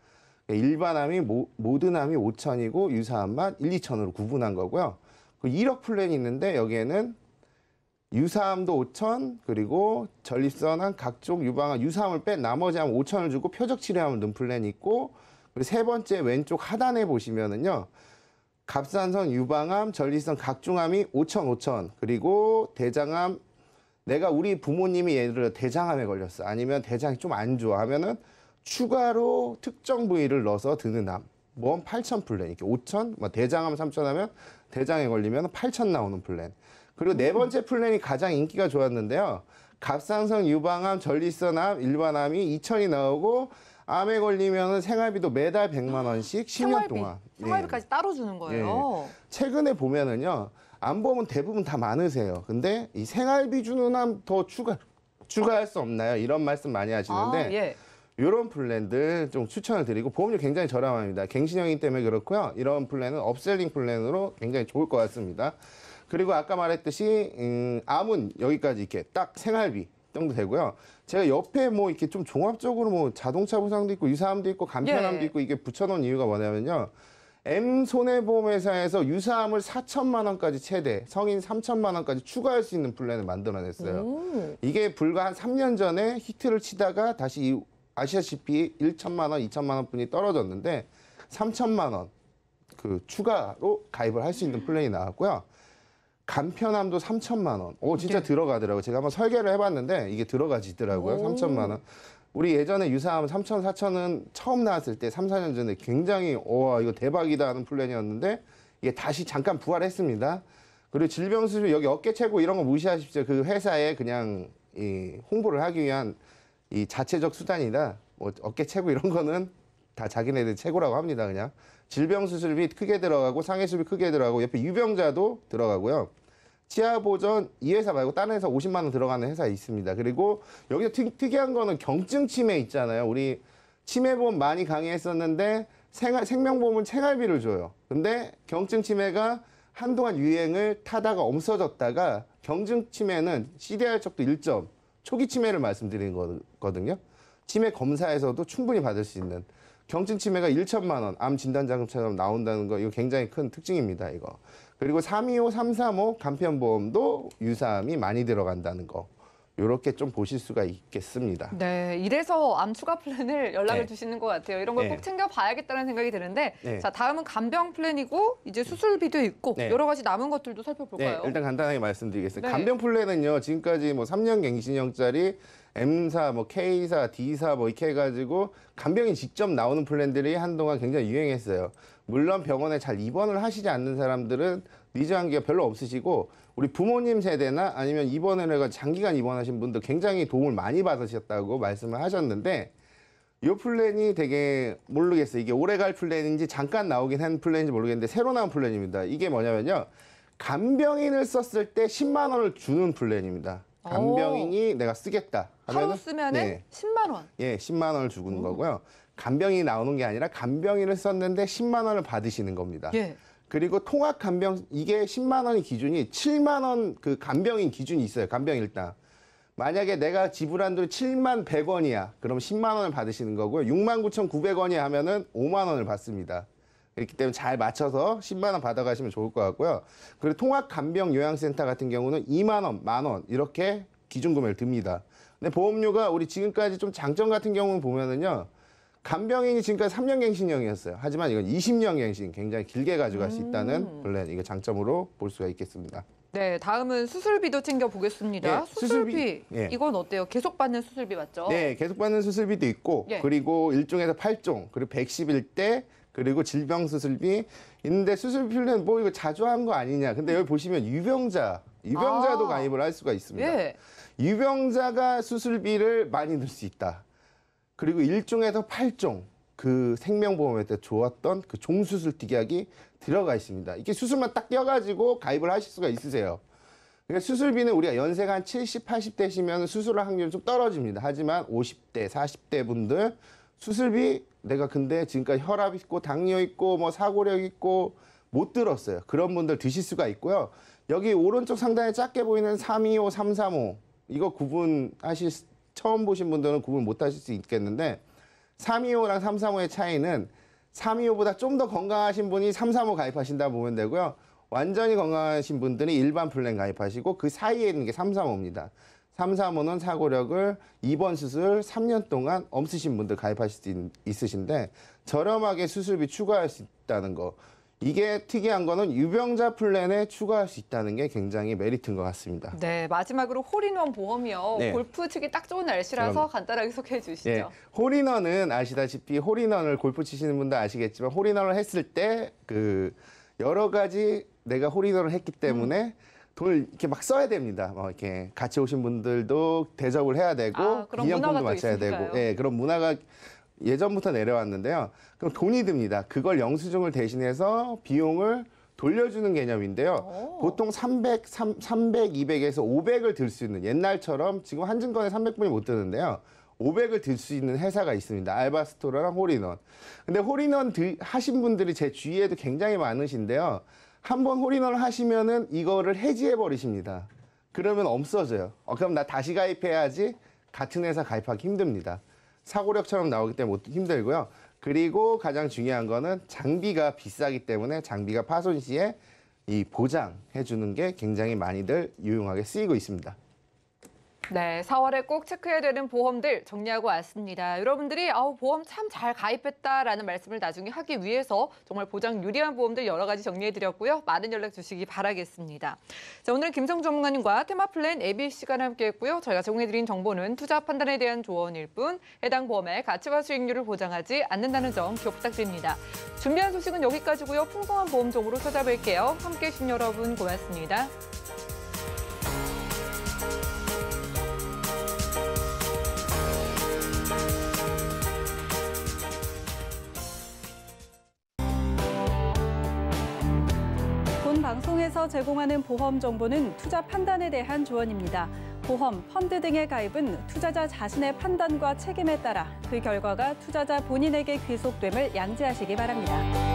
일반 암이 모든 암이 5,000이고 유사암만 1, 2,000으로 구분한 거고요. 그 1억 플랜이 있는데 여기에는 유사암도 5,000 그리고 전립선암, 각종 유방암, 유사암을 뺀 나머지 암 5,000을 주고 표적 치료하면 넣은 플랜이 있고 그리고 세 번째 왼쪽 하단에 보시면은요. 갑상선, 유방암, 전립선, 각종 암이 5,000, 5,000 그리고 대장암, 내가 우리 부모님이 예를 들어 대장암에 걸렸어. 아니면 대장이 좀 안 좋아 하면은 추가로 특정 부위를 넣어서 드는 암. 보험 8,000 플랜. 이렇게 5,000, 뭐 대장암 3,000 하면 대장에 걸리면 8,000 나오는 플랜. 그리고 네 번째 플랜이 가장 인기가 좋았는데요. 갑상선 유방암, 전립선암, 일반암이 2,000이 나오고 암에 걸리면 생활비도 매달 100만 원씩 10년 동안. 생활비까지 따로 주는 거예요. 최근에 보면은요. 암보험은 대부분 다 많으세요. 근데 이 생활비 주는 암 더 추가할 수 없나요? 이런 말씀 많이 하시는데 예. 이런 플랜들 좀 추천을 드리고 보험료 굉장히 저렴합니다. 갱신형이기 때문에 그렇고요. 이런 플랜은 업셀링 플랜으로 굉장히 좋을 것 같습니다. 그리고 아까 말했듯이 암은 여기까지 이렇게 딱 생활비 정도 되고요. 제가 옆에 뭐 이렇게 좀 종합적으로 뭐 자동차 보상도 있고 유사암도 있고 간편암도 예. 있고 이게 붙여놓은 이유가 뭐냐면요. M 손해보험회사에서 유사암을 4천만 원까지 최대, 성인 3천만 원까지 추가할 수 있는 플랜을 만들어냈어요. 이게 불과 한 3년 전에 히트를 치다가 다시 아시다시피 1천만 원, 2천만 원뿐이 떨어졌는데 3천만 원 그 추가로 가입을 할 수 있는 플랜이 나왔고요. 간편암도 3천만 원. 오 진짜 들어가더라고요. 제가 한번 설계를 해봤는데 이게 들어가지더라고요. 3천만 원. 우리 예전에 유사암 3천, 4천은 처음 나왔을 때 3, 4년 전에 굉장히 와 이거 대박이다 하는 플랜이었는데 이게 다시 잠깐 부활했습니다. 그리고 질병수술 여기 어깨 채고 이런 거 무시하십시오. 그 회사에 그냥 이 홍보를 하기 위한 이 자체적 수단이다. 뭐 어깨 채고 이런 거는 다 자기네들 채고라고 합니다. 그냥 질병수술비 크게 들어가고 상해수비 크게 들어가고 옆에 유병자도 들어가고요. 치아보전 이 회사 말고 다른 회사 50만 원 들어가는 회사 있습니다. 그리고 여기서 특이한 거는 경증 치매 있잖아요. 우리 치매보험 많이 강의했었는데 생명보험은 생활비를 줘요. 근데 경증 치매가 한동안 유행을 타다가 없어졌다가 경증 치매는 CDR 척도 1점 초기 치매를 말씀드리는 거거든요. 치매 검사에서도 충분히 받을 수 있는 경증 치매가 1천만 원 암 진단 자금처럼 나온다는 거 이거 굉장히 큰 특징입니다. 이거. 그리고 325, 335 간편보험도 유사암이 많이 들어간다는 거. 이렇게 좀 보실 수가 있겠습니다. 네, 이래서 암 추가 플랜을 연락을 네. 주시는 것 같아요. 이런 걸 꼭 네. 챙겨봐야겠다는 생각이 드는데 네. 자 다음은 간병 플랜이고 이제 수술비도 있고 네. 여러 가지 남은 것들도 네, 살펴볼까요? 일단 간단하게 말씀드리겠습니다. 네. 간병 플랜은요, 지금까지 뭐 3년 갱신형짜리 M사, 뭐 K사, D사 뭐 이렇게 해가지고 간병이 직접 나오는 플랜들이 한동안 굉장히 유행했어요. 물론 병원에 잘 입원을 하시지 않는 사람들은 니즈 한계가 별로 없으시고 우리 부모님 세대나 아니면 입원을 해가 장기간 입원하신 분들 굉장히 도움을 많이 받으셨다고 말씀을 하셨는데 이 플랜이 되게 모르겠어요. 이게 오래 갈 플랜인지 잠깐 나오긴 한 플랜인지 모르겠는데 새로 나온 플랜입니다. 이게 뭐냐면요. 간병인을 썼을 때 10만 원을 주는 플랜입니다. 간병인이 내가 쓰겠다 하면은 하루 쓰면은 네. 10만 원. 예, 10만 원을 주는 거고요. 간병인이 나오는 게 아니라 간병인을 썼는데 10만 원을 받으시는 겁니다. 예. 그리고 통합 간병 이게 10만 원이 기준이 7만 원 그 간병인 기준이 있어요. 간병 일당. 만약에 내가 지불한 돈이 7만 100원이야. 그럼 10만 원을 받으시는 거고요. 6만 9,900원이 하면은 5만 원을 받습니다. 그렇기 때문에 잘 맞춰서 10만 원 받아가시면 좋을 것 같고요. 그리고 통합 간병 요양센터 같은 경우는 2만 원, 만 원 이렇게 기준 금액을 듭니다. 근데 보험료가 우리 지금까지 좀 장점 같은 경우는 보면은요. 간병인이 지금까지 3년 갱신형이었어요. 하지만 이건 20년 갱신, 굉장히 길게 가져갈 수 있다는 플랜, 이거 장점으로 볼 수가 있겠습니다. 네, 다음은 수술비도 챙겨보겠습니다. 네, 수술비, 예. 이건 어때요? 계속 받는 수술비 맞죠? 네, 계속 받는 수술비도 있고, 예. 그리고 1종에서 8종, 그리고 111대, 그리고 질병수술비 있는데 수술비 플랜 뭐 이거 자주 한 거 아니냐. 근데 여기 보시면 유병자도 가입을 할 수가 있습니다. 예. 유병자가 수술비를 많이 넣을 수 있다. 그리고 1종에서 8종 그 생명보험에 때 좋았던 그 종수술 특약이 들어가 있습니다. 이게 수술만 딱 껴가지고 가입을 하실 수가 있으세요. 그러니까 수술비는 우리가 연세가 한 70, 80대시면 수술할 확률이 좀 떨어집니다. 하지만 50대, 40대 분들 수술비 내가 근데 지금까지 혈압 있고 당뇨 있고 뭐 사고력 있고 못 들었어요. 그런 분들 드실 수가 있고요. 여기 오른쪽 상단에 작게 보이는 325, 335 이거 처음 보신 분들은 구분 못 하실 수 있겠는데 325랑 335의 차이는 325보다 좀 더 건강하신 분이 335 가입하신다 보면 되고요. 완전히 건강하신 분들이 일반 플랜 가입하시고 그 사이에 있는 게 335입니다. 335는 사고력을 입원 수술 3년 동안 없으신 분들 가입하실 수 있으신데 저렴하게 수술비 추가할 수 있다는 거. 이게 특이한 거는 유병자 플랜에 추가할 수 있다는 게 굉장히 메리트인 것 같습니다. 네, 마지막으로 홀인원 보험이요. 네. 골프 치기 딱 좋은 날씨라서 간단하게 소개해 주시죠. 예, 홀인원은 아시다시피 홀인원을 골프 치시는 분도 아시겠지만 홀인원을 했을 때 그 여러 가지 내가 홀인원을 했기 때문에 돈을 이렇게 막 써야 됩니다. 이렇게 같이 오신 분들도 대접을 해야 되고 그런 기념품도 문화가 또 맞춰야 있으니까요. 되고, 예, 그런 문화가 예전부터 내려왔는데요. 그럼 돈이 듭니다. 그걸 영수증을 대신해서 비용을 돌려주는 개념인데요. 보통 300, 200에서 500을 들 수 있는, 옛날처럼 지금 한증권에 300분이 못 드는데요. 500을 들 수 있는 회사가 있습니다. 알바스토라랑 홀인원. 근데 홀인원 하신 분들이 제 주위에도 굉장히 많으신데요. 한번 홀인원을 하시면은 이거를 해지해 버리십니다. 그러면 없어져요. 그럼 나 다시 가입해야지. 같은 회사 가입하기 힘듭니다. 사고력처럼 나오기 때문에 힘들고요. 그리고 가장 중요한 거는 장비가 비싸기 때문에 장비가 파손 시에 이 보장해 주는 게 굉장히 많이들 유용하게 쓰이고 있습니다. 네, 4월에 꼭 체크해야 되는 보험들 정리하고 왔습니다. 여러분들이 보험 참 잘 가입했다라는 말씀을 나중에 하기 위해서 정말 보장 유리한 보험들 여러 가지 정리해드렸고요. 많은 연락 주시기 바라겠습니다. 자, 오늘은 김성 전문가님과 테마플랜 ABC가 함께했고요. 저희가 제공해드린 정보는 투자 판단에 대한 조언일 뿐 해당 보험의 가치와 수익률을 보장하지 않는다는 점 기억 부탁드립니다. 준비한 소식은 여기까지고요. 풍성한 보험 정보로 찾아뵐게요. 함께해 주신 여러분 고맙습니다. 본 방송에서 제공하는 보험 정보는 투자 판단에 대한 조언입니다. 보험, 펀드 등의 가입은 투자자 자신의 판단과 책임에 따라 그 결과가 투자자 본인에게 귀속됨을 양지하시기 바랍니다.